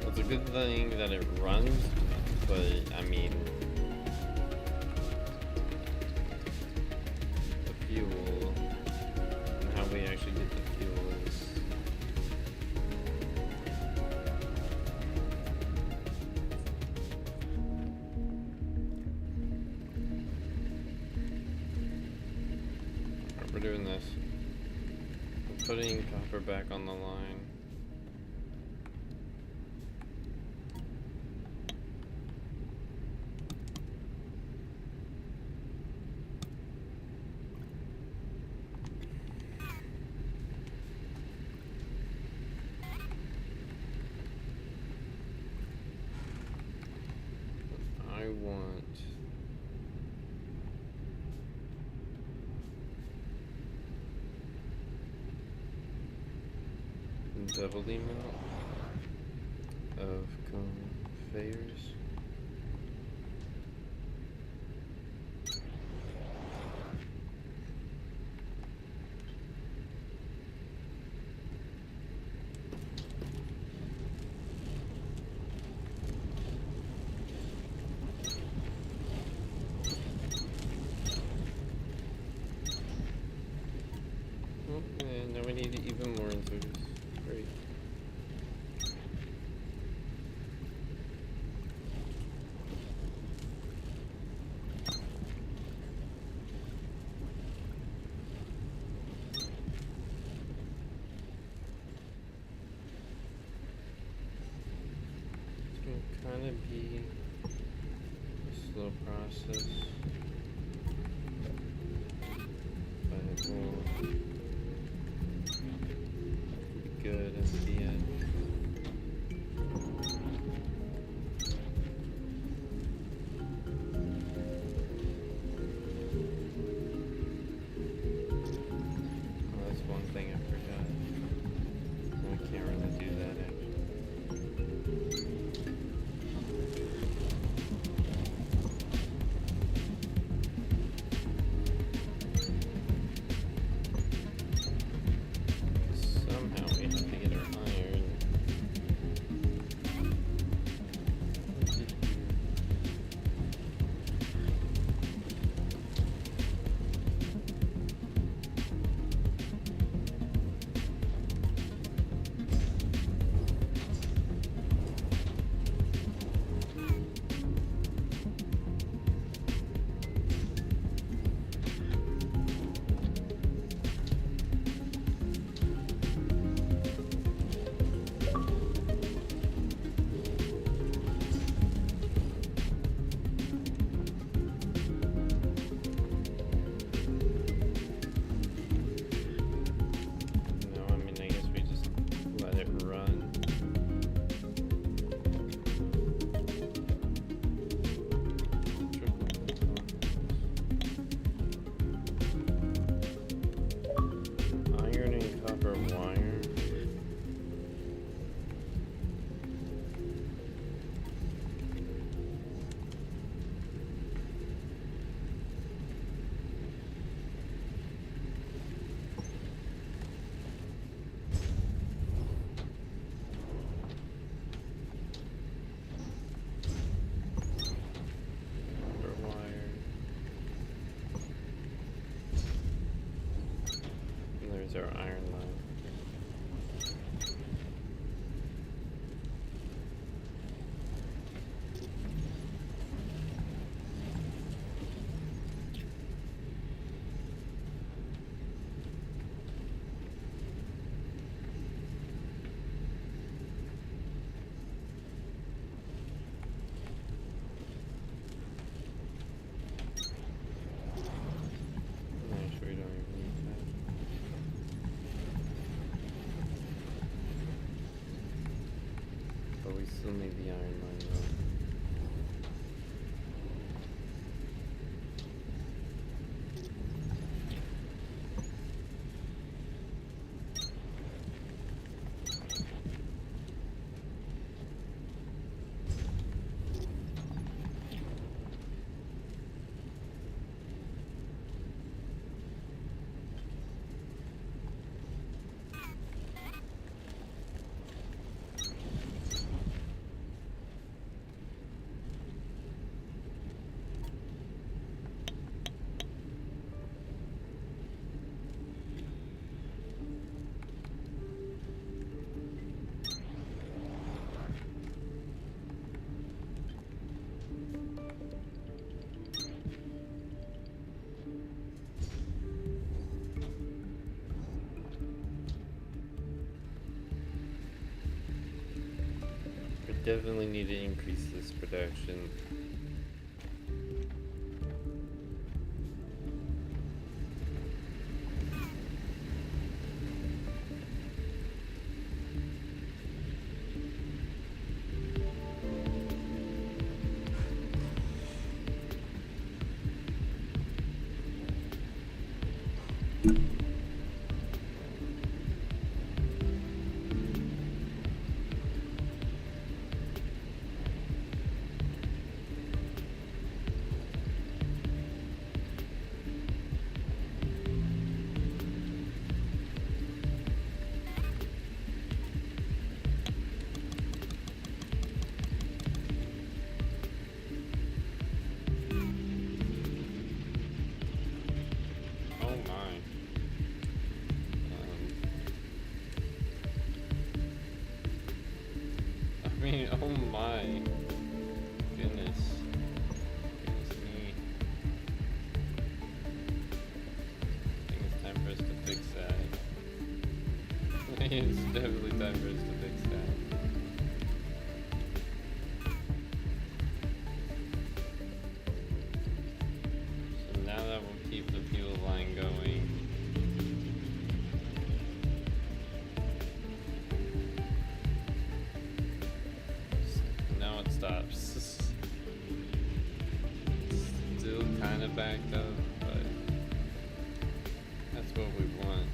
S1: It's a good thing that it runs, but I mean, the fuel and how we actually get the fuel is we're doing this. We're putting copper back on the line. I want double the amount of conveyors. And now we need even more inserters. Great. It's gonna kind of be a slow process, but it will be good at the end. Oh, that's one thing I forgot. We can't really do that actually. Somehow we have to get our iron. Only the iron mine though. Definitely need to increase this production. Oh my goodness. Goodness me. I think it's time for us to fix that. It's definitely time for us to fix that. So now that will keep the fuel line going. Stops. Still kind of backed up, but that's what we want.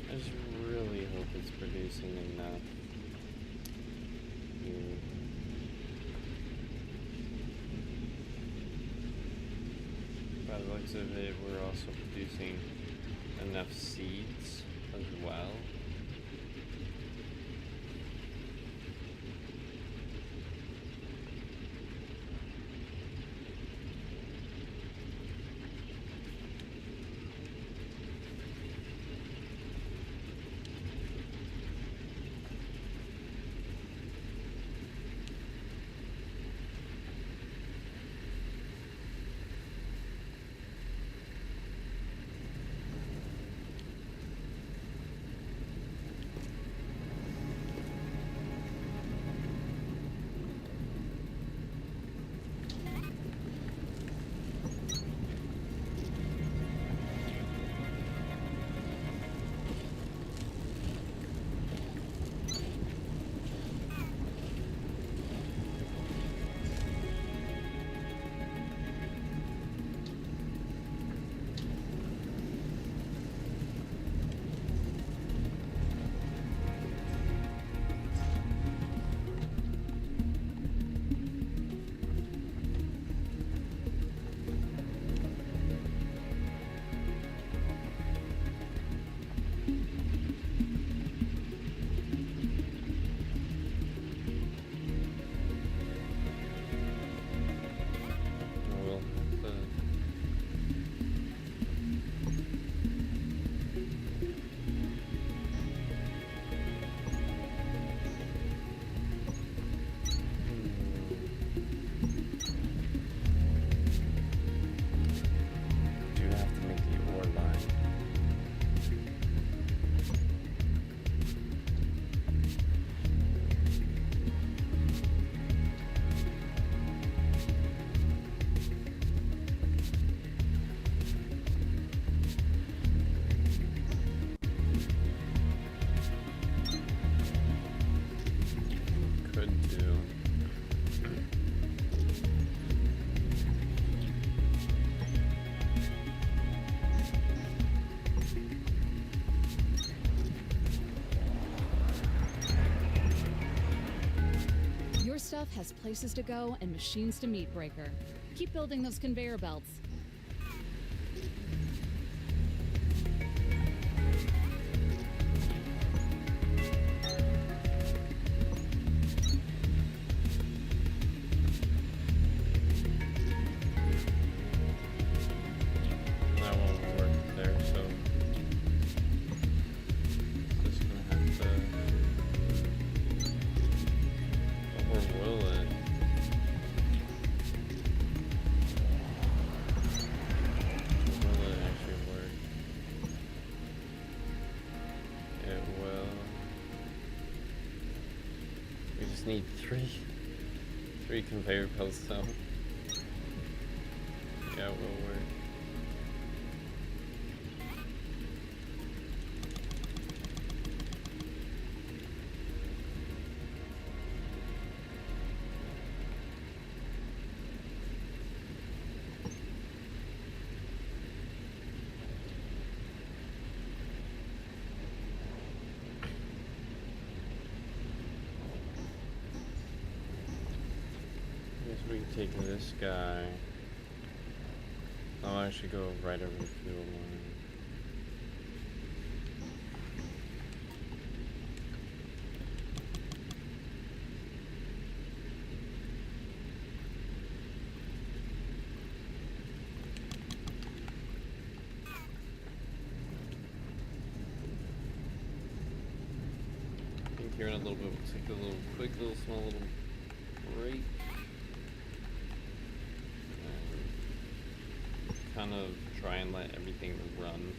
S1: I just really hope it's producing enough. Here. By the looks of it, we're also producing enough seeds as well.
S4: has places to go and machines to meet, Breaker. Keep building those conveyor belts.
S1: That won't work there, so just gonna have to. Or will it? Will it actually work? It will. We just need three conveyor belts though. Yeah, it will work. We can take this guy. I'll actually go right over the fuel line. I think here in a little bit we'll take a little quick little small little break. Kind of try and let everything run.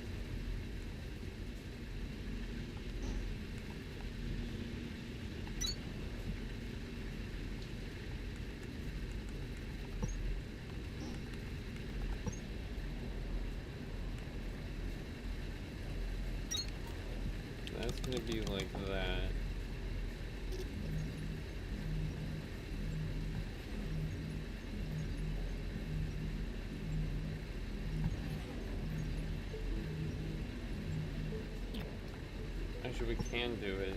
S1: That's gonna be like that. Actually, we can do it.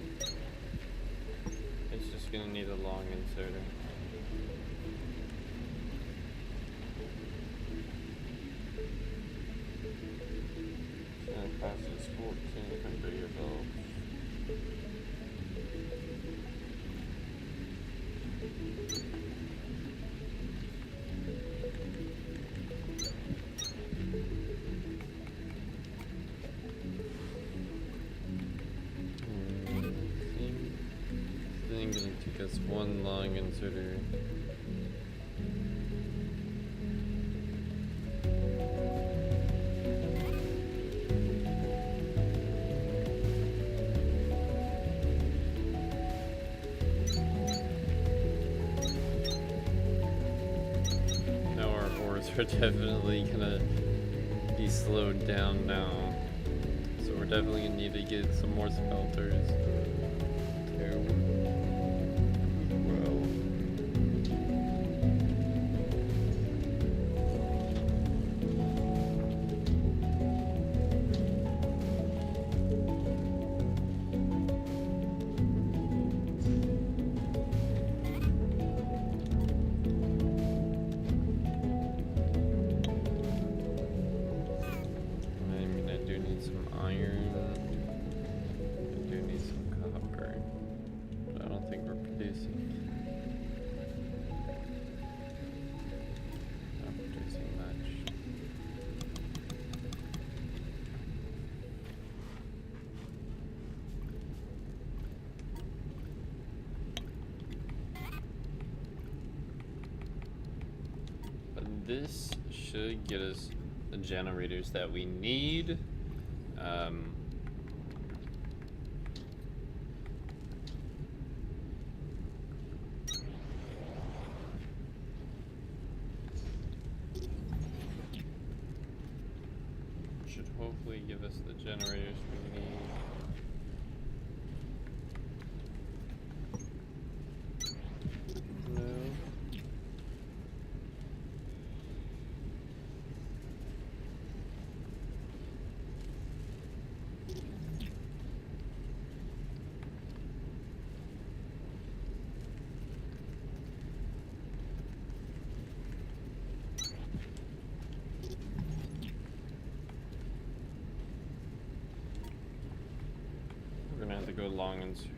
S1: It's just gonna need a long inserter. It's gonna pass this 14 conveyor belts. Just one long inserter. Now our ores are definitely gonna be slowed down now. So we're definitely gonna need to get some more smelters. Terrible. This should get us the generators that we need. Should hopefully give us the generators we need. long and surgery.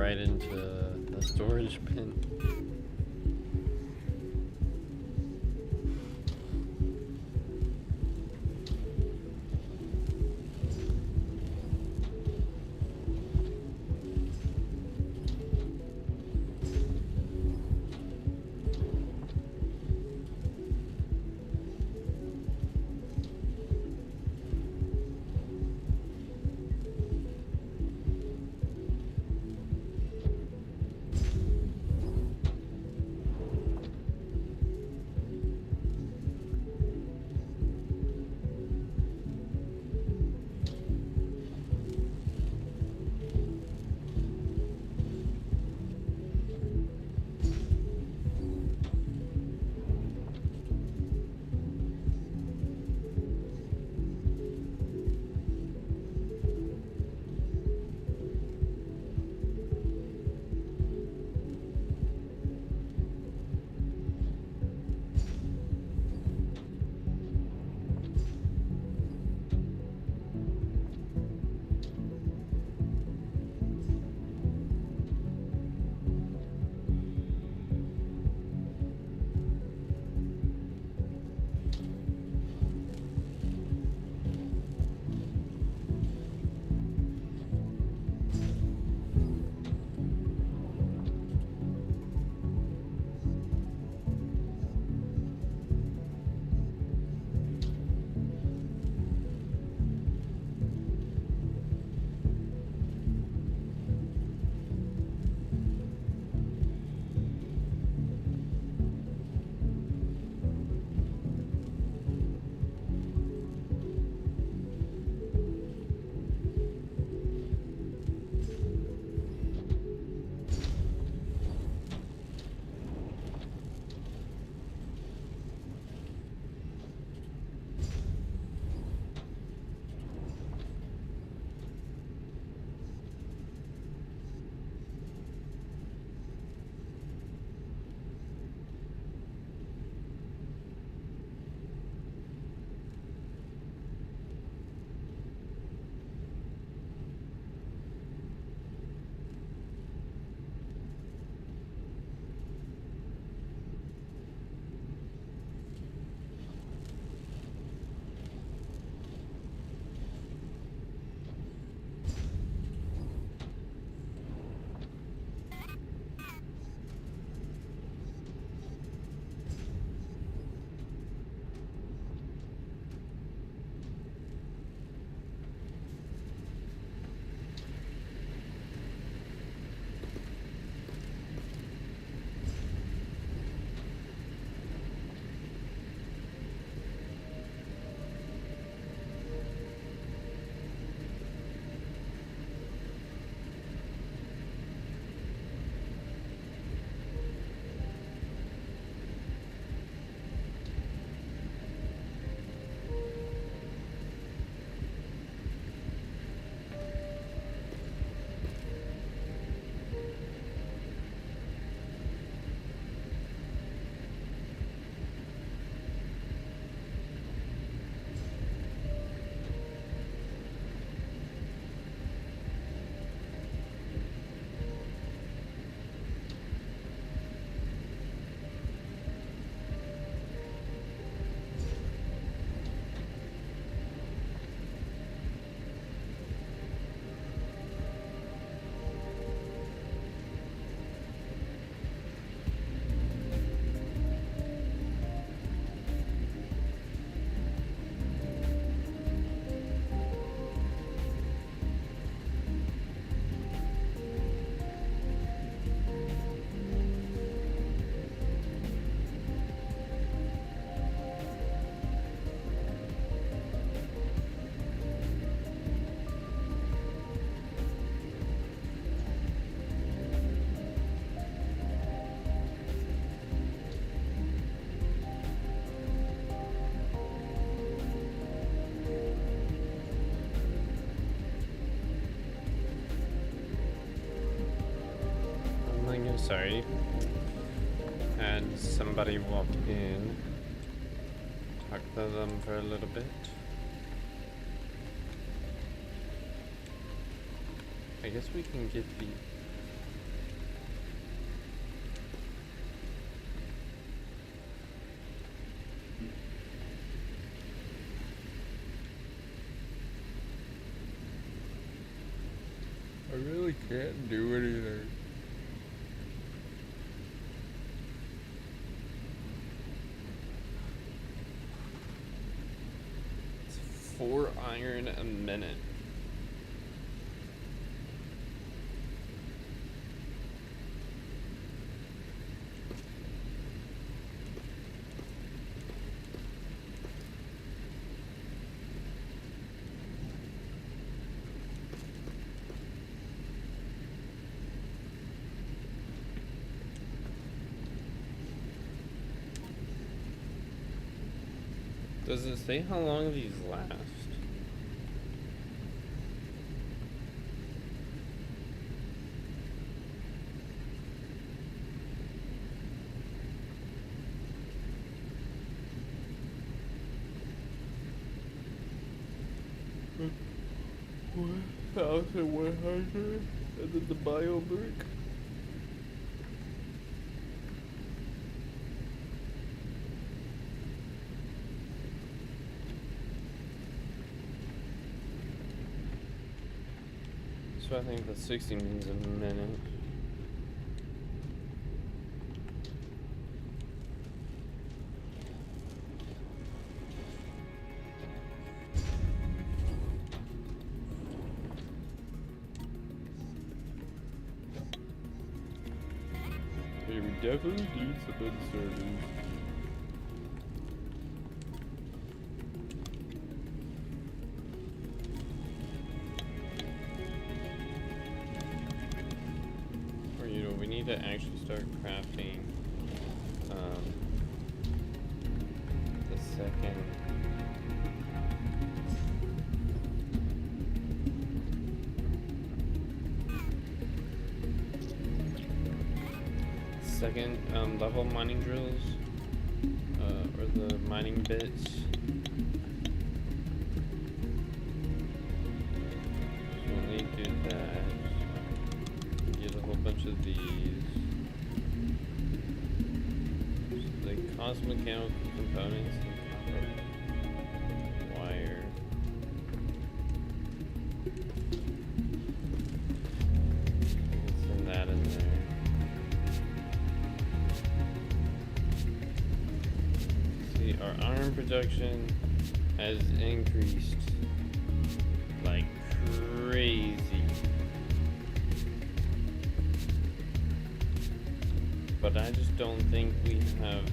S1: Right into the storage bin. sorry. Had somebody walk in. Talk to them for a little bit. I guess we can get the... I really can't do anything. It's 4 iron a minute. Does it say how long these last? $1,100 and then the bio brick. So I think the 60 means a minute. Yeah, we definitely need some inserters. We need to actually start crafting the second level mining drills or the mining bits. So we'll need to do that. Get a whole bunch of these. So they cost mechanical components and copper wire. Let's send that in there. See, our iron production has increased like crazy. But I just don't think we have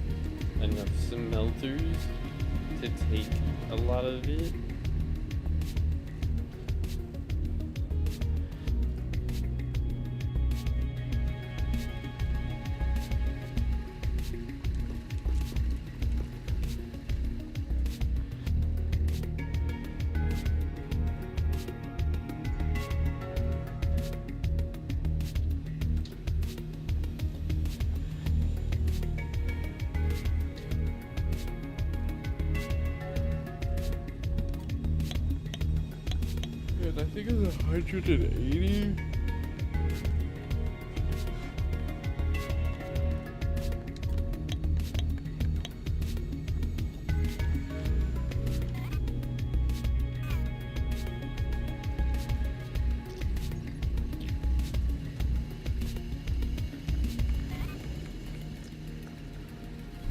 S1: enough smelters to take a lot of it. I think it's 180.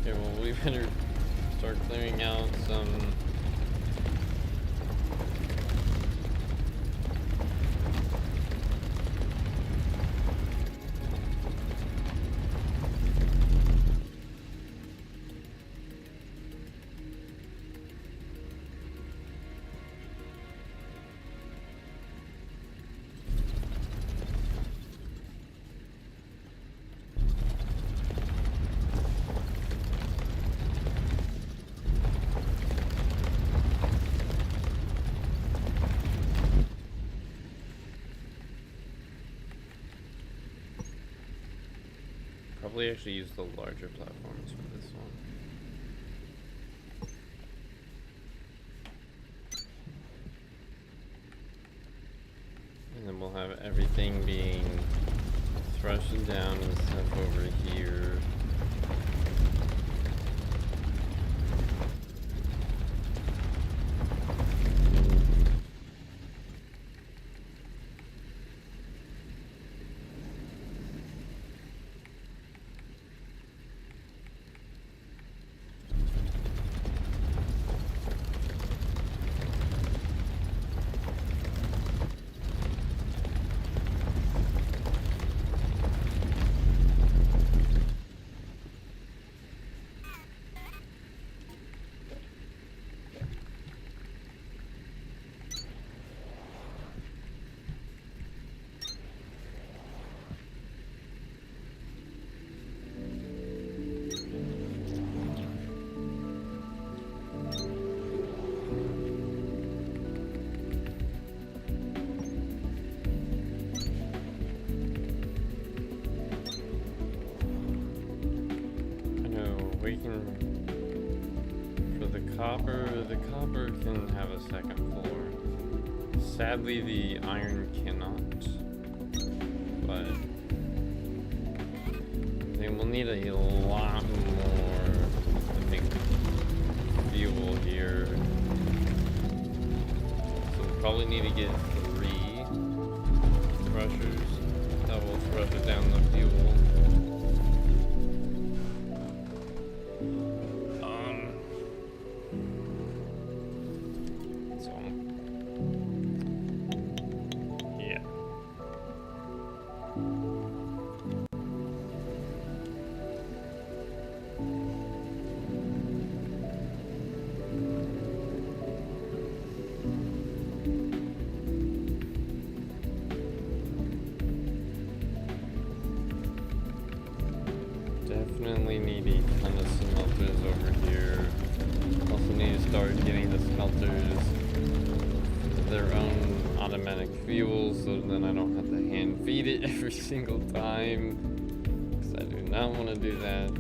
S1: Okay, well, we better start clearing out some probably actually use the larger platforms for this one. And then we'll have everything being thrusted down and stuff over here. We can, for the copper can have a second floor. Sadly, the iron cannot, but they will need a lot more, I think, fuel here. So we'll probably need to get 3 thrusters that will thrust it down the fuel. Definitely need a ton of smelters over here. Also need to start getting the smelters their own automatic fuel so then I don't have to hand feed it every single time. Because I do not want to do that.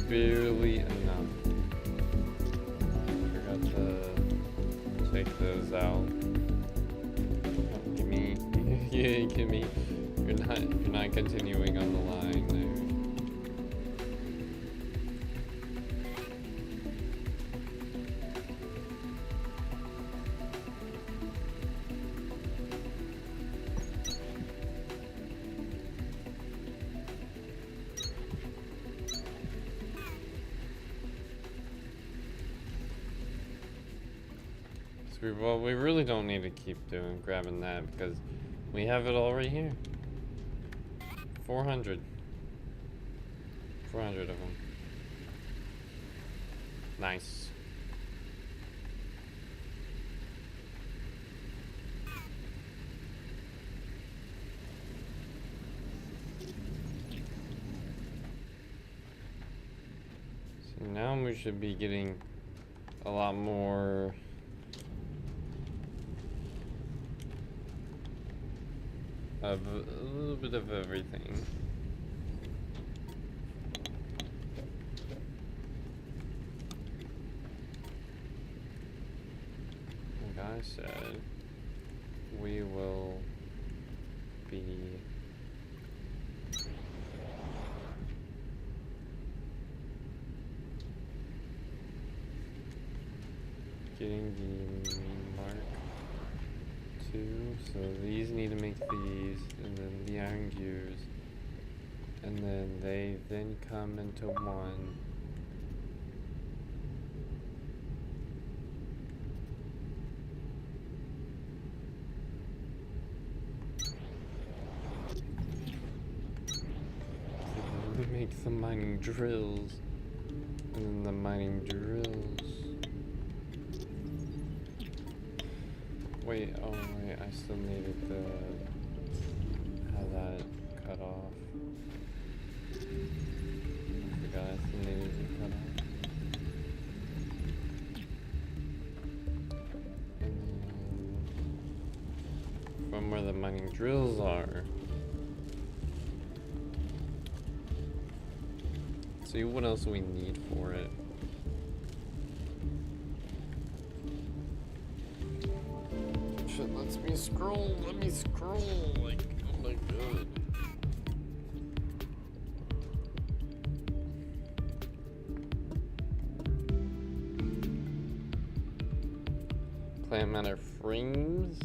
S1: Barely enough. Forgot to take those out. Oh, give me, give me. You're not continuing on the line there. Well, we really don't need to keep grabbing that because we have it all right here. 400. 400 of them. Nice. So now we should be getting a lot more of a little bit of everything. Like I said, we will be getting the Mark II, so these need to make these, and then the iron gears, and then they then come into one. make some mining drills. And then the mining drills. Wait, oh wait, I still needed the have that cut off. I forgot I still needed it cut off. And then from where the mining drills are. See what else we need for it. Shit, let me scroll, like, oh my god. Plant matter frames,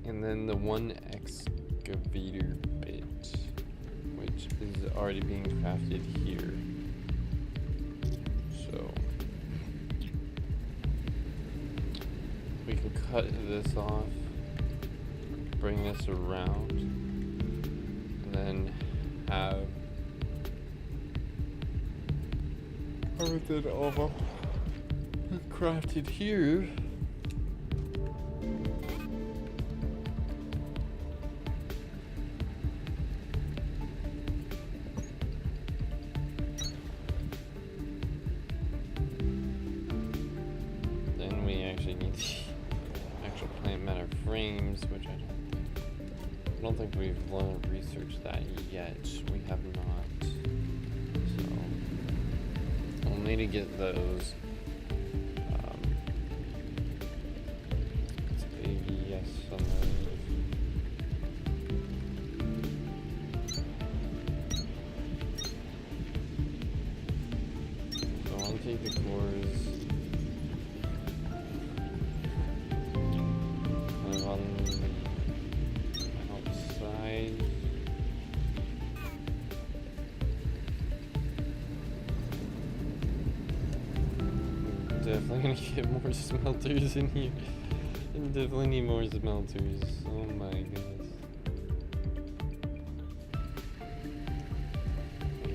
S1: and then the one excavator bit, which is already being crafted here. So we can cut this off, bring this around, and then have everything all crafted here. Then we actually need the actual plant matter frames, which I don't think we've researched that yet. We have not. So we'll need to get those. It's ABS on those. So I'll take the cores. Kind of on outside. Definitely gonna get more smelters in here. And definitely need more smelters. Oh my goodness.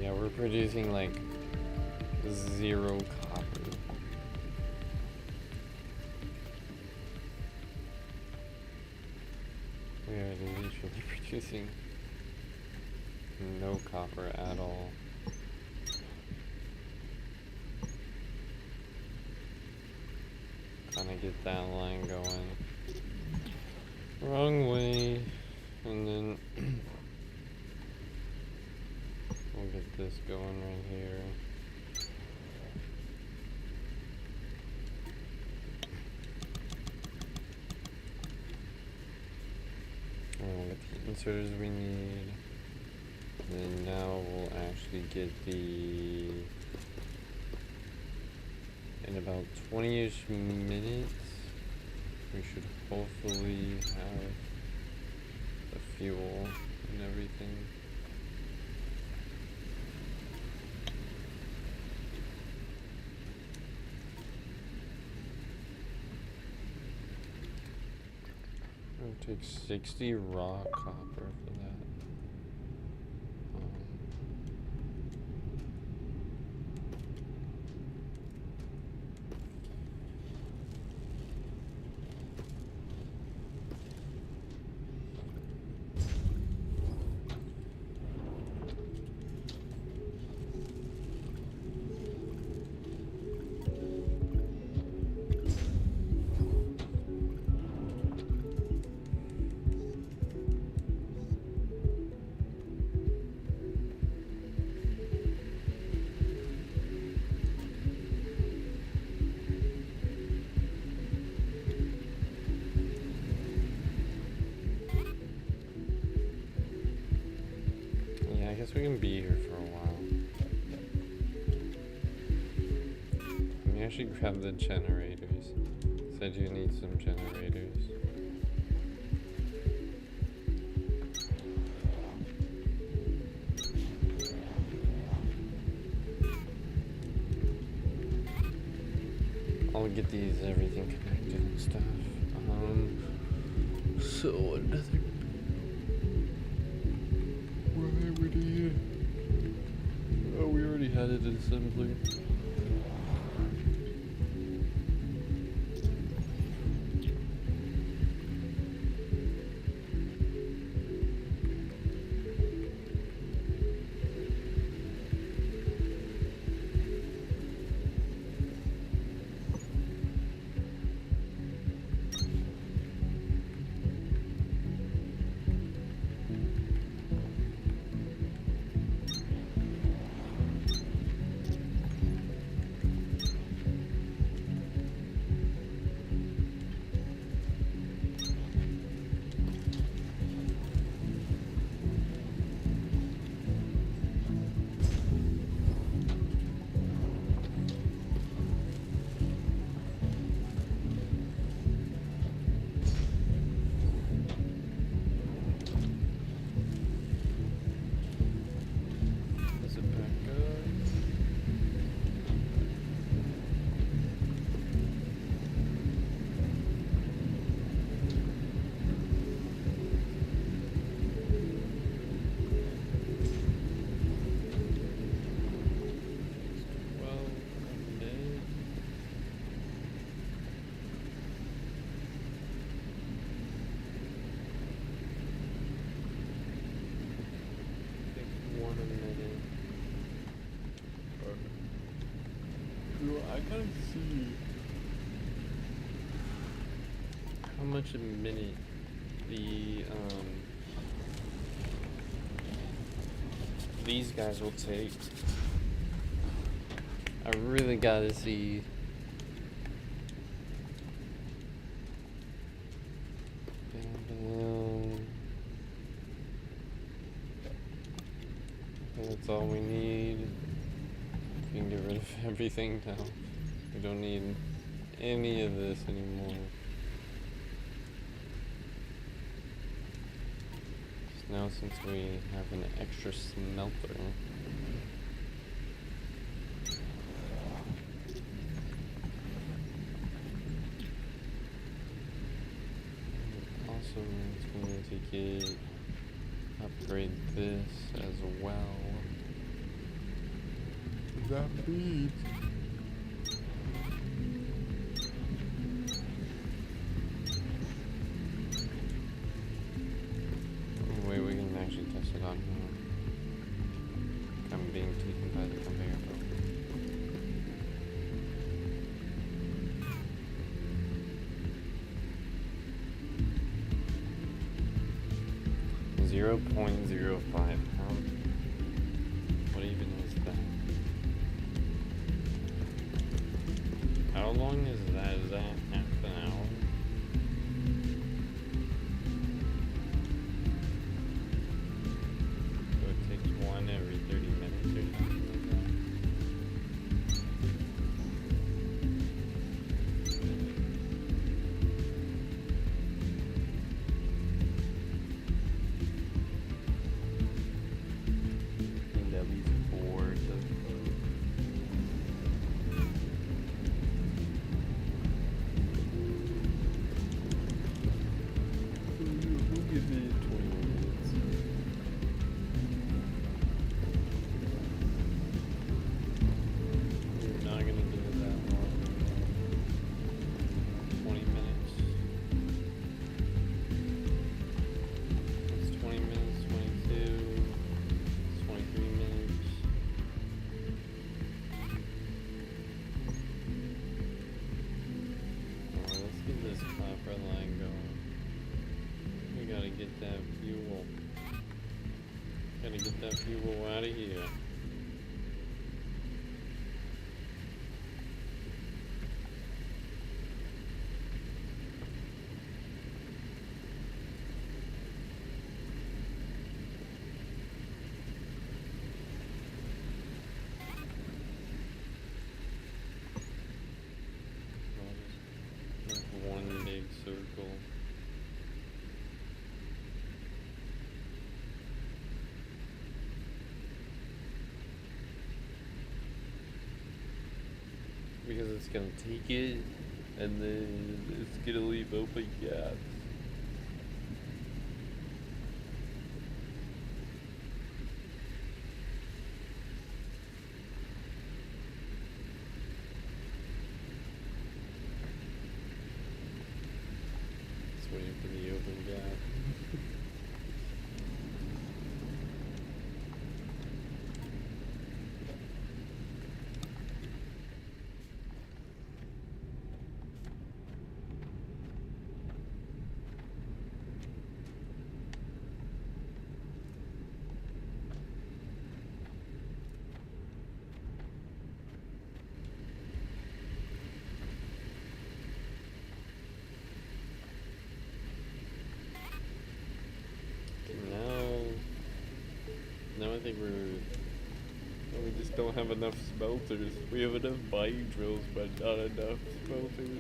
S1: Yeah, we're producing like 0 copper. We are literally producing no copper at all. Trying to get that line going. Wrong way. And then we'll get this going right here. And we'll get the inserters we need. And then now we'll actually get the... In about 20-ish minutes, we should hopefully have the fuel and everything. It'll take 60 raw copper for that. I guess we can be here for a while. Let me actually grab the generators. Because I do need some generators. I'll get these everything connected and stuff. So another where would he? the assembly. Is it back up? Well, I'm dead. Take 1 minute.
S5: Bro, I gotta see.
S1: How much a minute these guys will take? I really gotta see. That's all we need. We can get rid of everything now. We don't need any of this anymore. Just now, since we have an extra smelter. Also means we need to upgrade this as well.
S5: That beat.
S1: Wait, we can actually test it on here. I'm being taken by the conveyor belt. 0.05 pounds. What even is that? How long is that? Is that half an hour? So it takes one every 30 minutes or something like that? Get that fuel out of here. I'll just make one big circle. Because it's gonna take it, and then it's gonna leave open gaps. waiting for the open gap. Now I think we just don't have enough smelters. We have enough mining drills, but not enough smelters.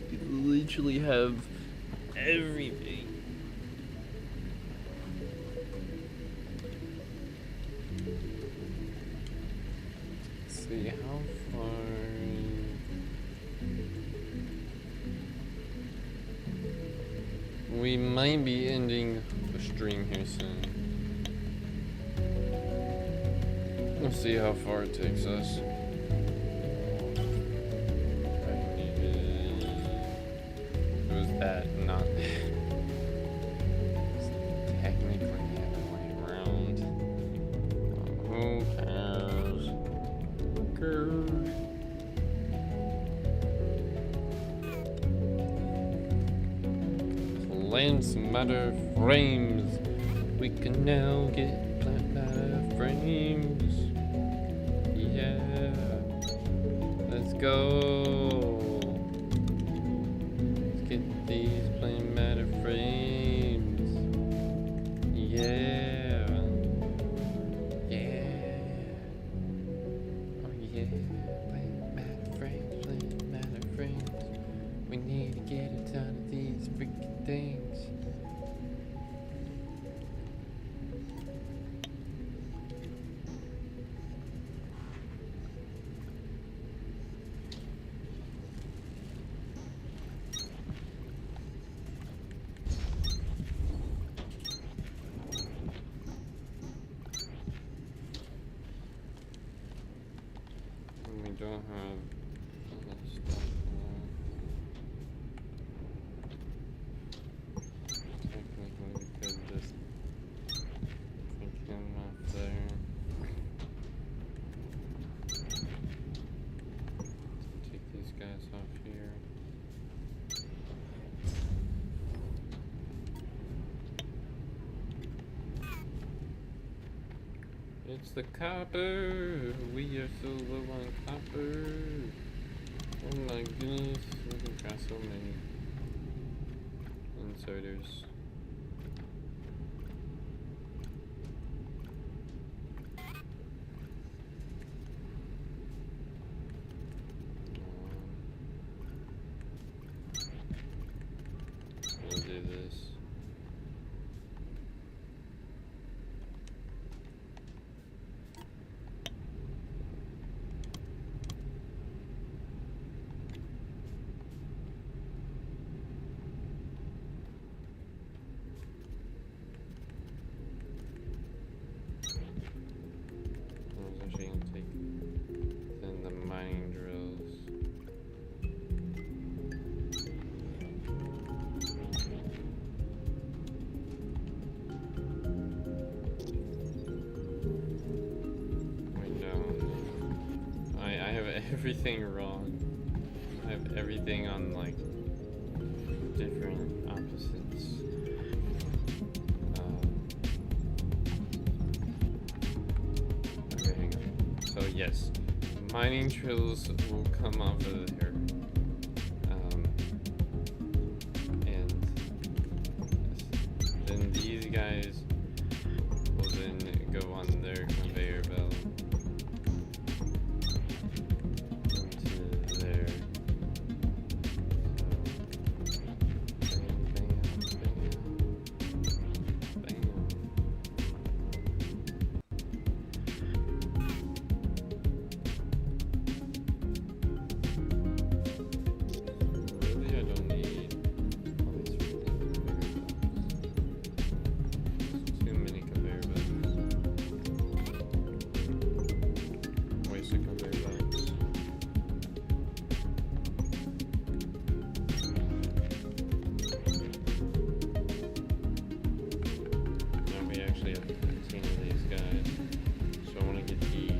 S1: We literally have everything. See how far we might be ending the stream here soon. We'll see how far it takes us. It was that, not technically the other way around. Who cares? Plants matter frames. We can now get plant matter frames. Yeah. Let's go. Let's get these plant matter frames. Yeah. Yeah. Oh yeah. Plant matter frames. We need to get a ton of these freaking things. We don't have that stuff now. Technically, we could just take him off there. Take these guys off here. It's the copper. We are so low on copper. Oh my goodness, we can craft so many inserters. We'll do this. I was actually gonna take then the mining drills. Wait, no. I have everything wrong. I have everything on like different opposites. Okay, hang on. So yes, mining drills will come off of there. And then these guys will then go on their conveyor belt into there. So, bam, bam, bam, bam. Really, I don't need all these freaking conveyor belts. Too many conveyor belts. 15 of these guys. So I want to get these.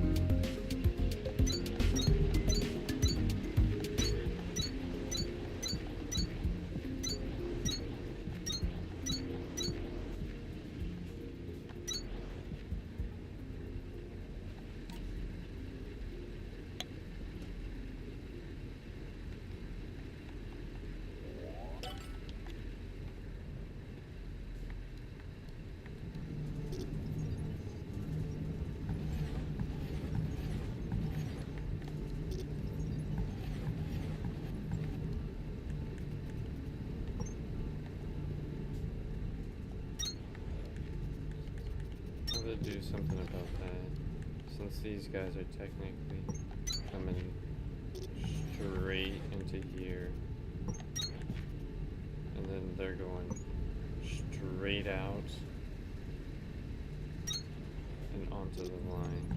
S1: To do something about that, since these guys are technically coming straight into here, and then they're going straight out and onto the line.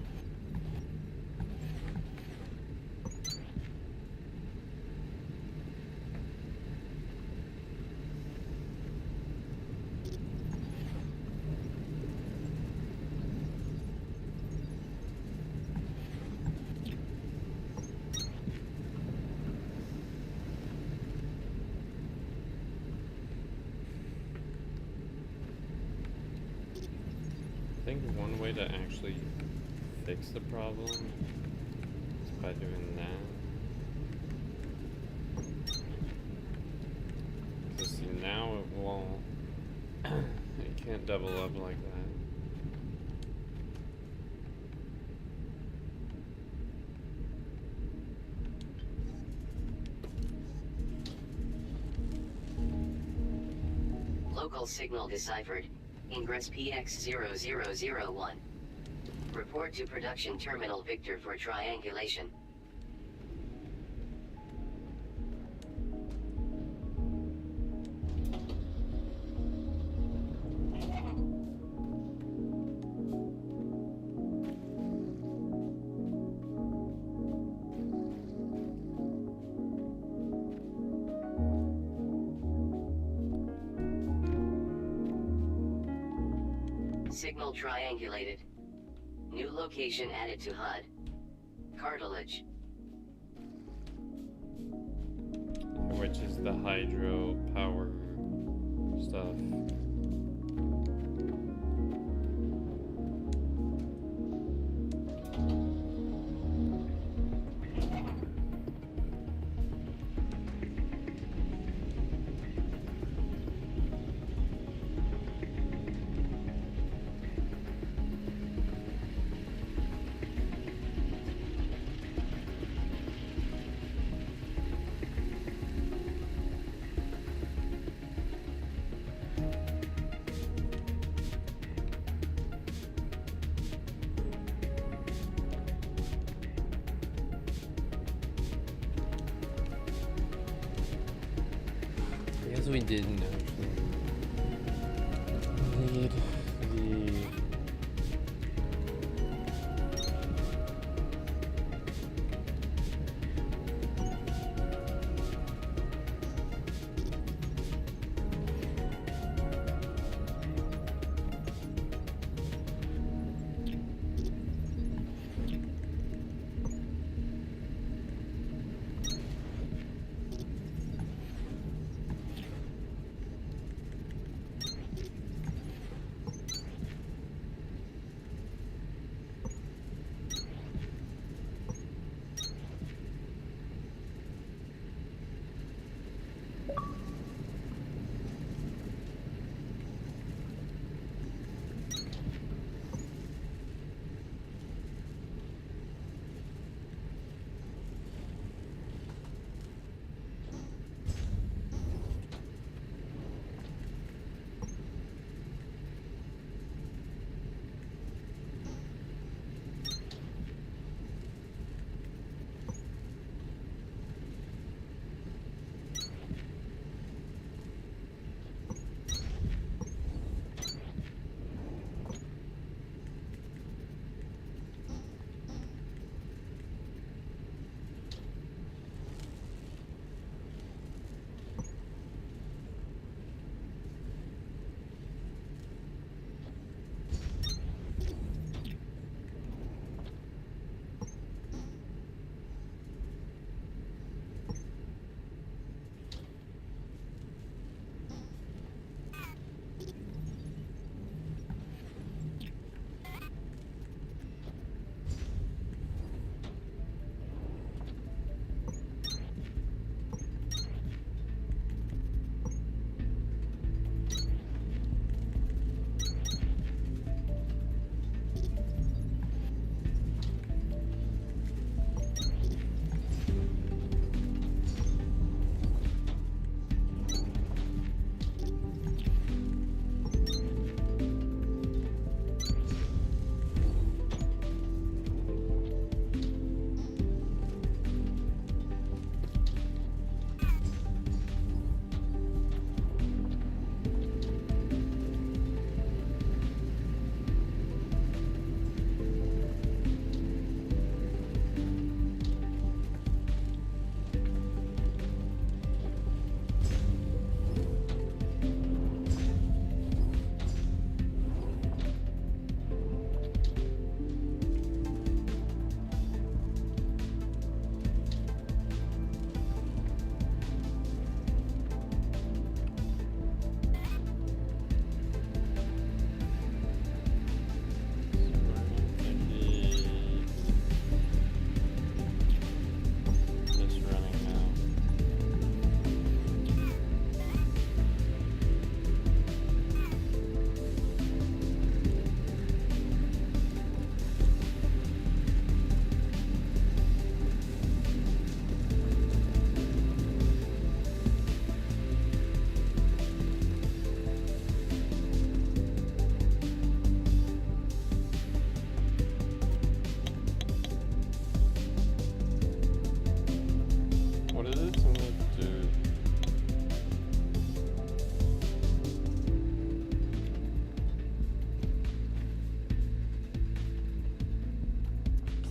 S1: I think one way to actually fix the problem is by doing that. Because see, now it will, it can't double up like that.
S2: Local signal deciphered. Ingress PX0001. Report to production terminal Victor for triangulation. Signal triangulated. New location added to HUD. Cartilage.
S1: Which is the hydro power stuff. We didn't actually need the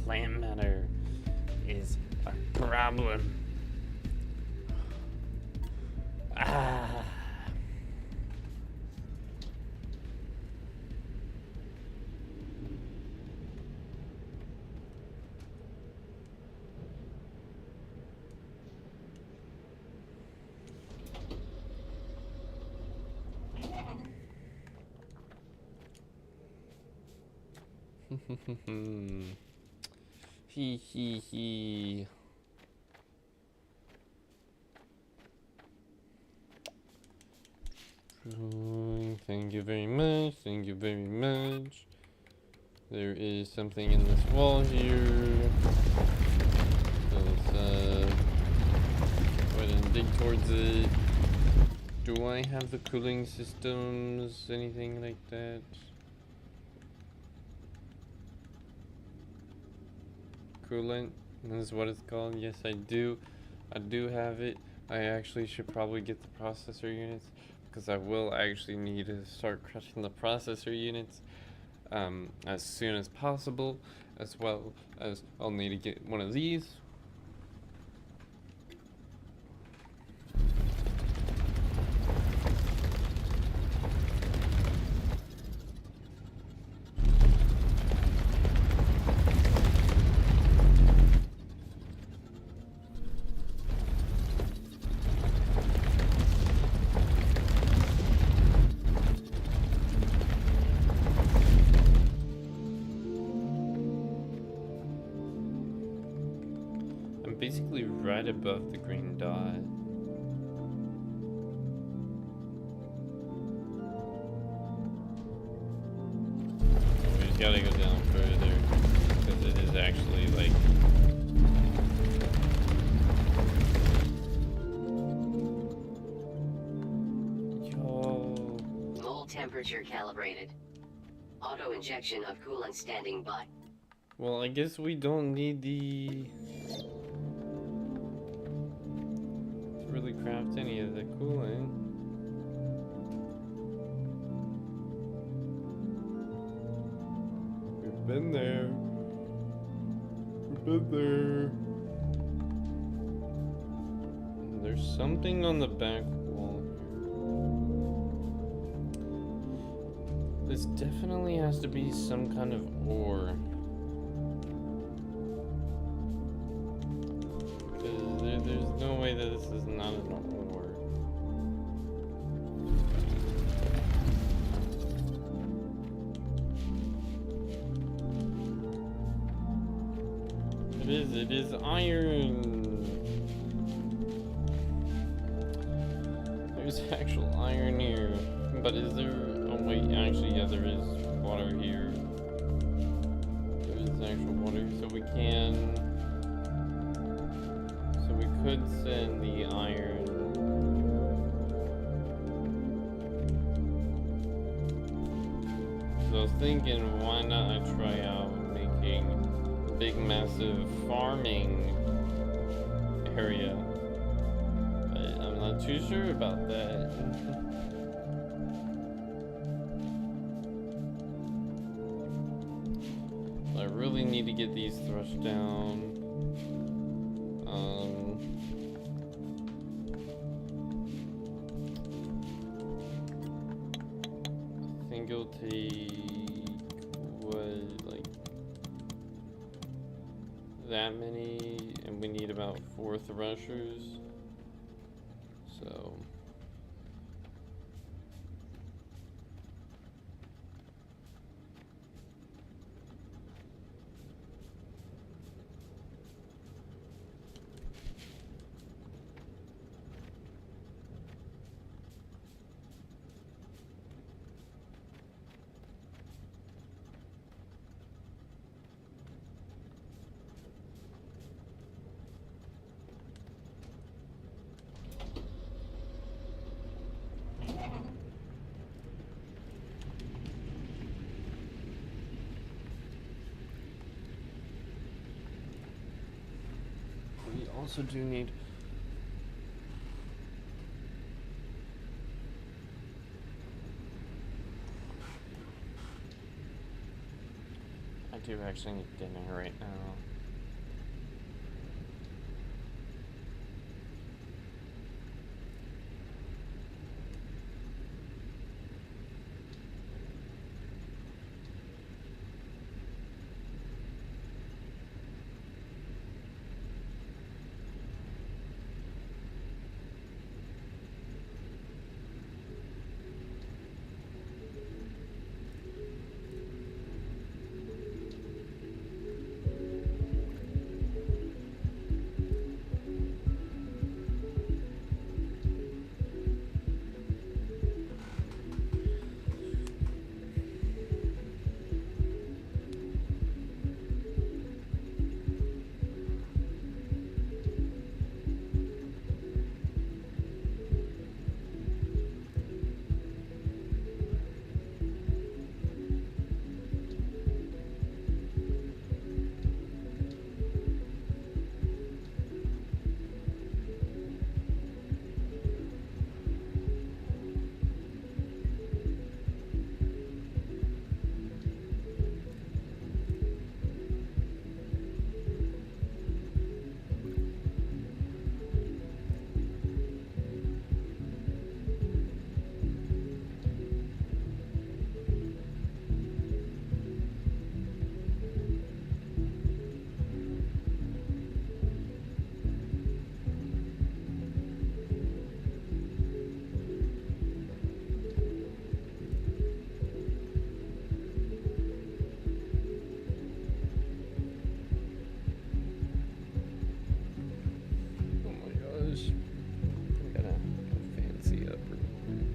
S1: plant matter is a problem. Ah. He. Thank you very much. Thank you very much. There is something in this wall here. So let's go ahead and dig towards it. Do I have the cooling systems? Anything like that? Coolant, this is what it's called. Yes, I do. I do have it. I actually should probably get the processor units because I will actually need to start crushing the processor units as soon as possible, as well as I'll need to get one of these. Basically right above the green dot. We just gotta go down further because it is actually like
S2: Mold temperature calibrated. Auto injection of coolant standing by.
S1: Well, I guess we don't need the really craft any of the coolant. We've been there. We've been there. There's something on the back wall here. This definitely has to be some kind of ore. There's no way that this is not an ore. It is iron. There's actual iron here. But is there, oh wait, actually yeah, there is water here. There is actual water, so we could send the iron. So I was thinking, why not I try out making a big massive farming area. But I'm not too sure about that. I really need to get these thrust down. I think it'll take like that many, and we need about 4 threshers. So we also do need I I do actually need dinner right now. Oh my gosh. I'm gonna fancy up real quick.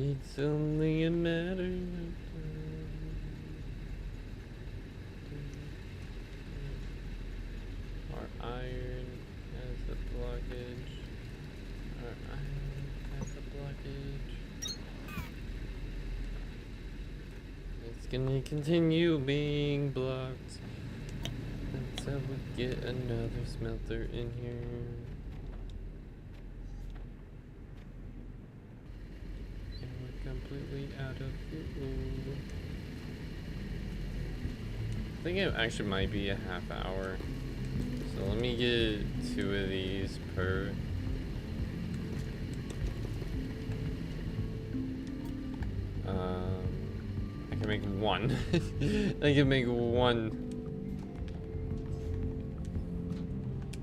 S1: It's only a matter of time. Our iron has a blockage. Our iron has a blockage. It's gonna continue being blocked until we get another smelter in here. Completely out of fuel. I think it actually might be a half hour. So let me get 2 of these per. I can make 1. I can make 1.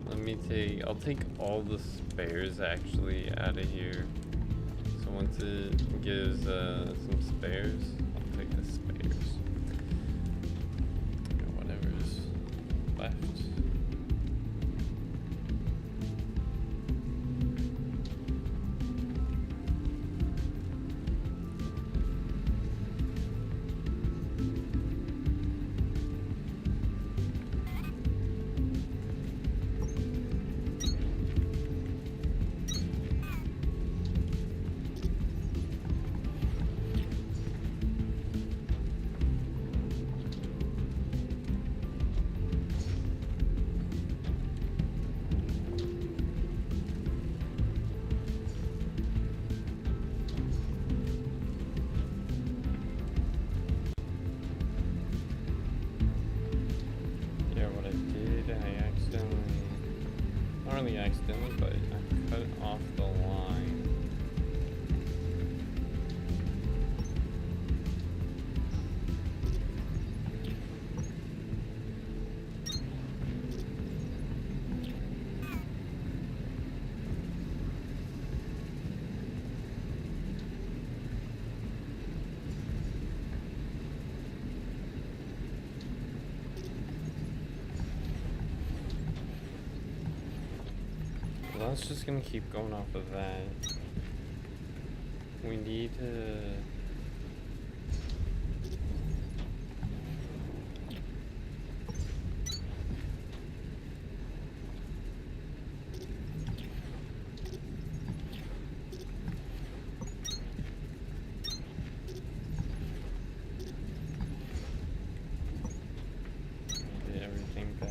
S1: Let me I'll take all the spares actually out of here. So once it gives some spares, I'll take the spares. And whatever's left. did I accidentally... Not really accidentally, but I cut off the line. Well, that's just gonna keep going off of that. We need to... get everything back.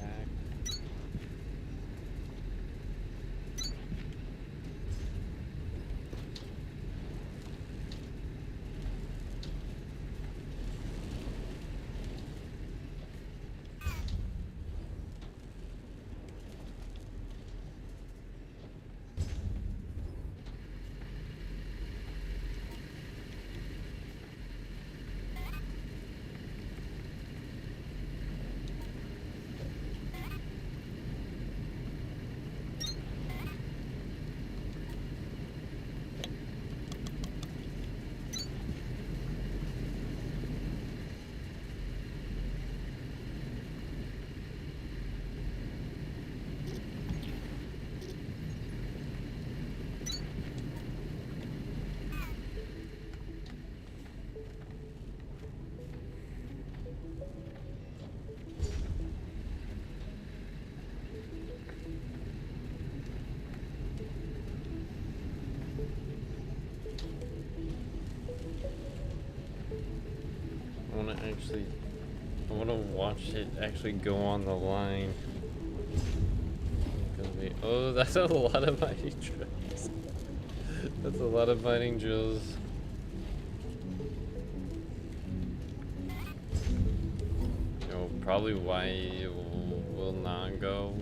S1: I want to watch it actually go on the line. Oh, that's a lot of mining drills. That's a lot of mining drills. You know, probably why it will not go.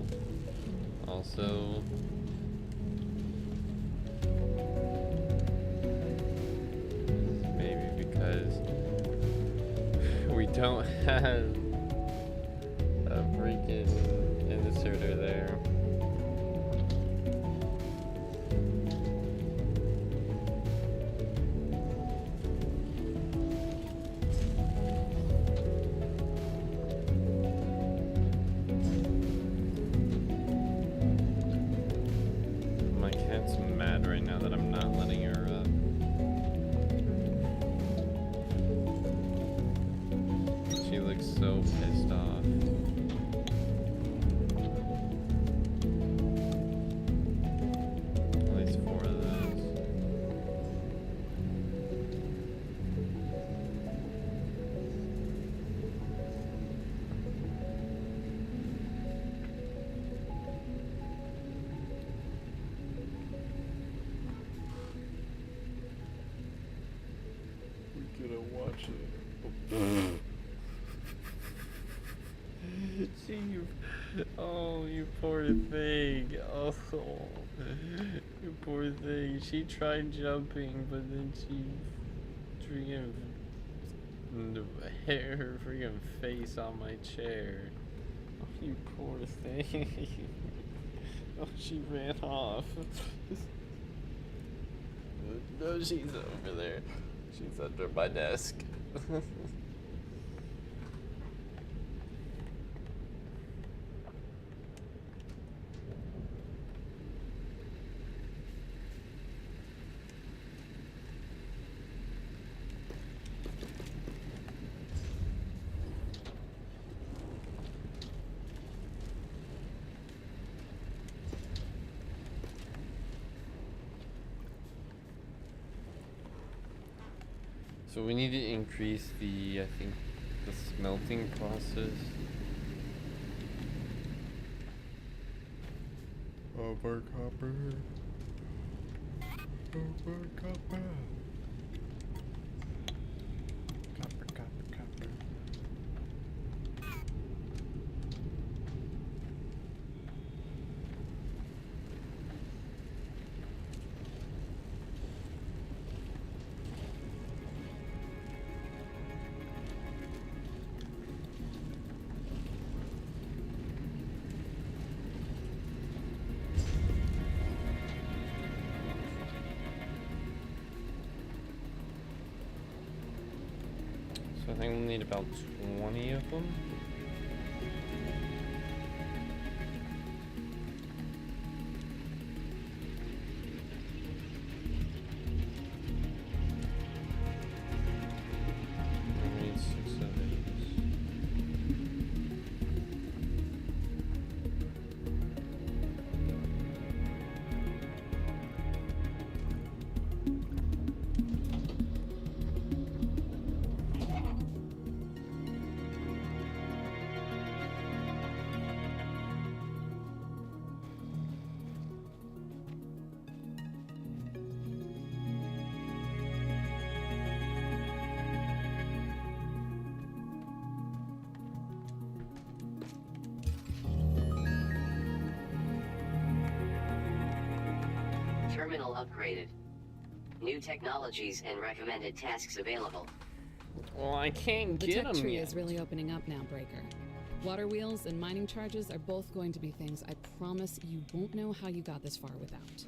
S1: Also. Maybe because we don't have a freaking inserter there. My cat's mad right now that I'm not letting her up. She looks so pissed off. At least 4 of those.
S5: We gotta watch it.
S1: Oh, you poor thing. Oh, you poor thing. She tried jumping, but then she freaking hit her freaking face on my chair. Oh, you poor thing. Oh, she ran off. No, she's over there. She's under my desk. So we need to increase the, I think, the smelting process.
S5: Over copper. Over copper. Copper, copper, copper.
S1: think we'll need about 20 of them. We need 6 of these.
S2: Terminal upgraded. New technologies and recommended tasks available.
S1: Well, I can't
S4: The
S1: get
S4: tech
S1: them
S4: tree
S1: yet.
S4: is really opening up now, Breaker. Water wheels and mining charges are both going to be things I promise you won't know how you got this far without.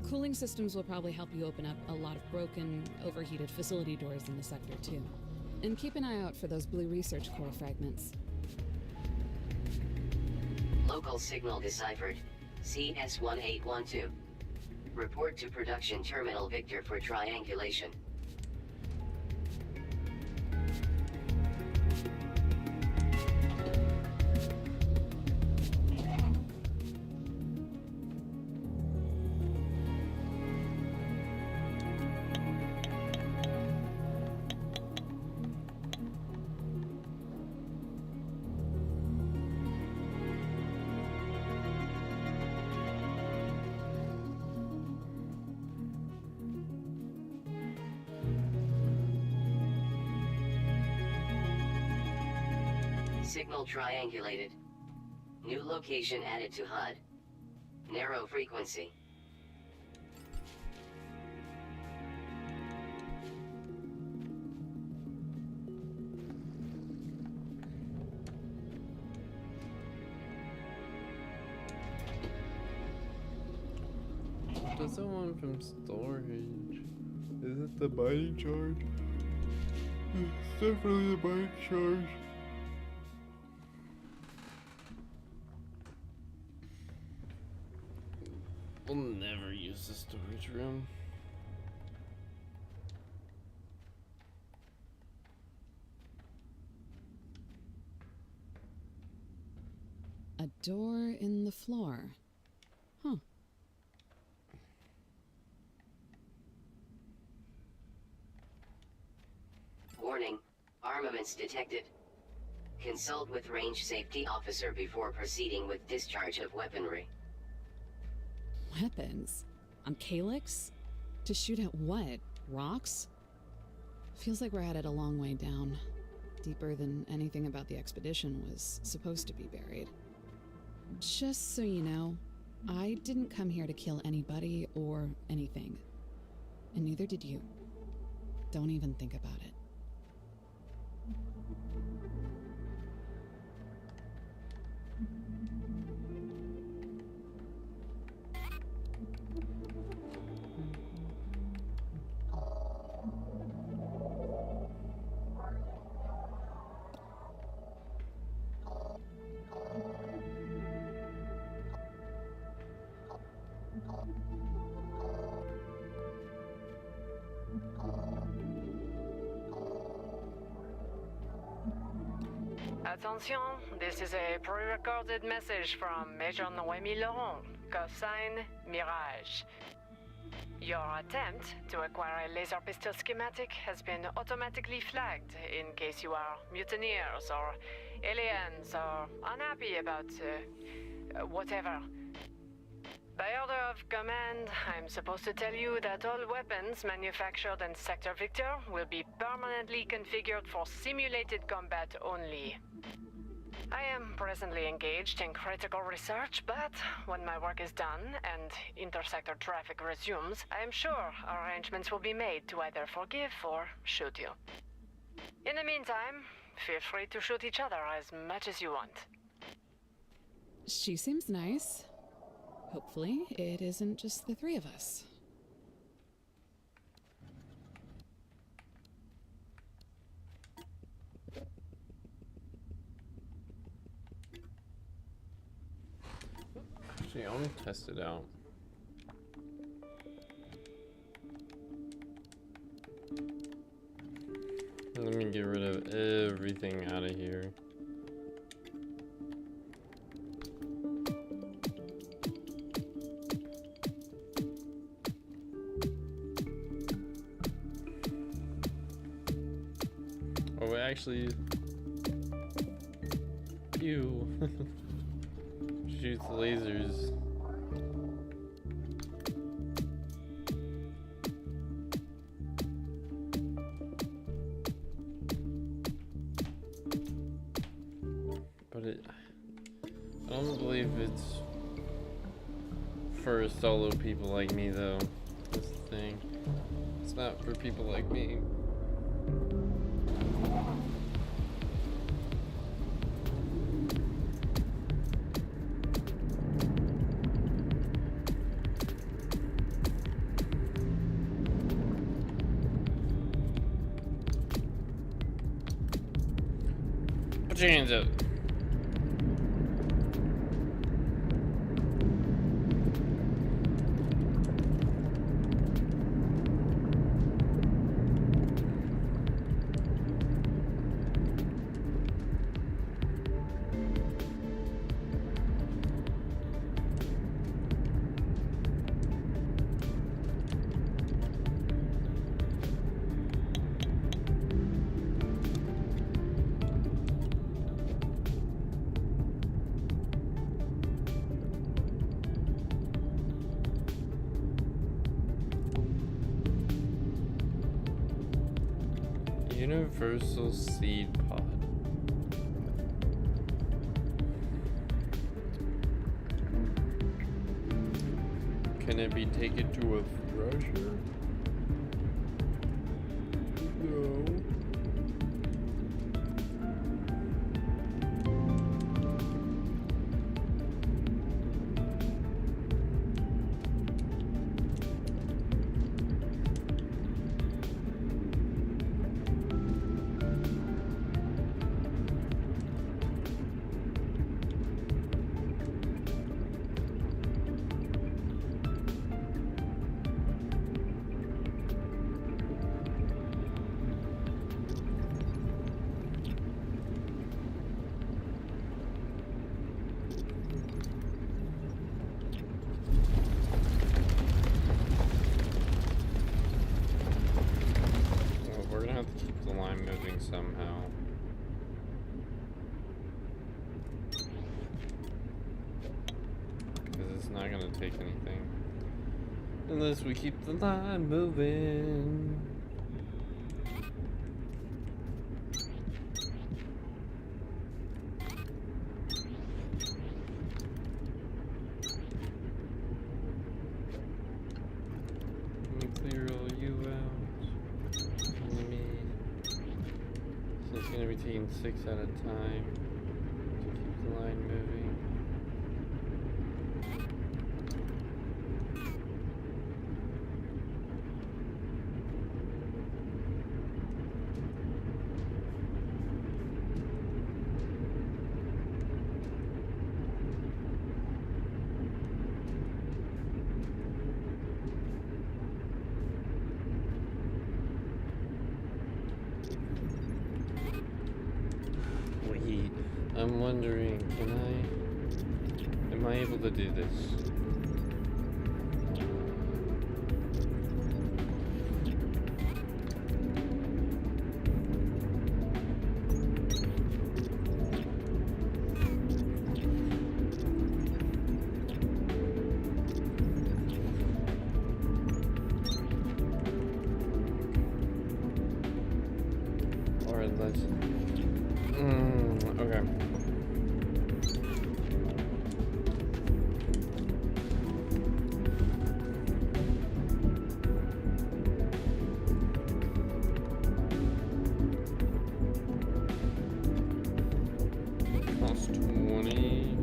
S4: Cooling systems will probably help you open up a lot of broken, overheated facility doors in the sector, too. And keep an eye out for those blue research core fragments.
S2: Local signal deciphered. CS1812. Report to production terminal Victor for triangulation. Signal triangulated. New location added to HUD. Narrow frequency.
S1: Does that one from storage?
S5: Is it the mining charge? It's definitely the mining charge.
S1: We'll never use the storage room.
S4: A door in the floor. Huh.
S2: Warning. Armaments detected. Consult with range safety officer before proceeding with discharge of weaponry.
S4: Weapons? On Calyx? To shoot at what? Rocks? Feels like we're headed a long way down. Deeper than anything about the expedition was supposed to be buried. Just so you know, I didn't come here to kill anybody or anything. And neither did you. Don't even think about it.
S6: Attention, this is a pre-recorded message from Major Noemi Laurent, cosine Mirage. Your attempt to acquire a laser pistol schematic has been automatically flagged in case you are mutineers or aliens or unhappy about whatever. By order of command, I'm supposed to tell you that all weapons manufactured in Sector Victor will be permanently configured for simulated combat only. I am presently engaged in critical research, but when my work is done and intersector traffic resumes, I am sure arrangements will be made to either forgive or shoot you. In the meantime, feel free to shoot each other as much as you want.
S4: She seems nice. Hopefully, it isn't just the three of us.
S1: Actually, I want to test it out. Let me get rid of everything out of here. Oh, actually, ew. Shoots lasers. But I don't believe it's for solo people like me, though. That's the thing. It's not for people like me. Put your hands up. Universal seed pod. Can it be taken to a thresher? No. Moving somehow. Because it's not gonna take anything unless we keep the line moving. Let me clear all you out. Let me. So it's going to be taking 6 at a time to keep the line moving. I'm wondering, am I able to do this? Or unless, okay. Cost 20.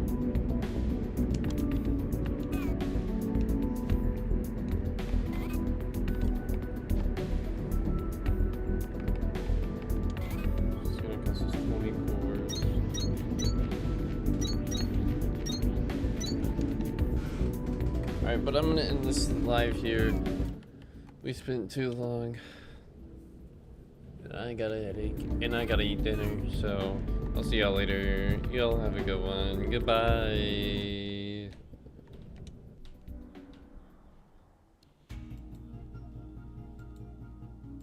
S1: It's gonna cost us 20 cores. Alright, but I'm gonna end this live here. We spent too long. I got a headache, and I gotta eat dinner, so I'll see y'all later. Y'all have a good one. Goodbye.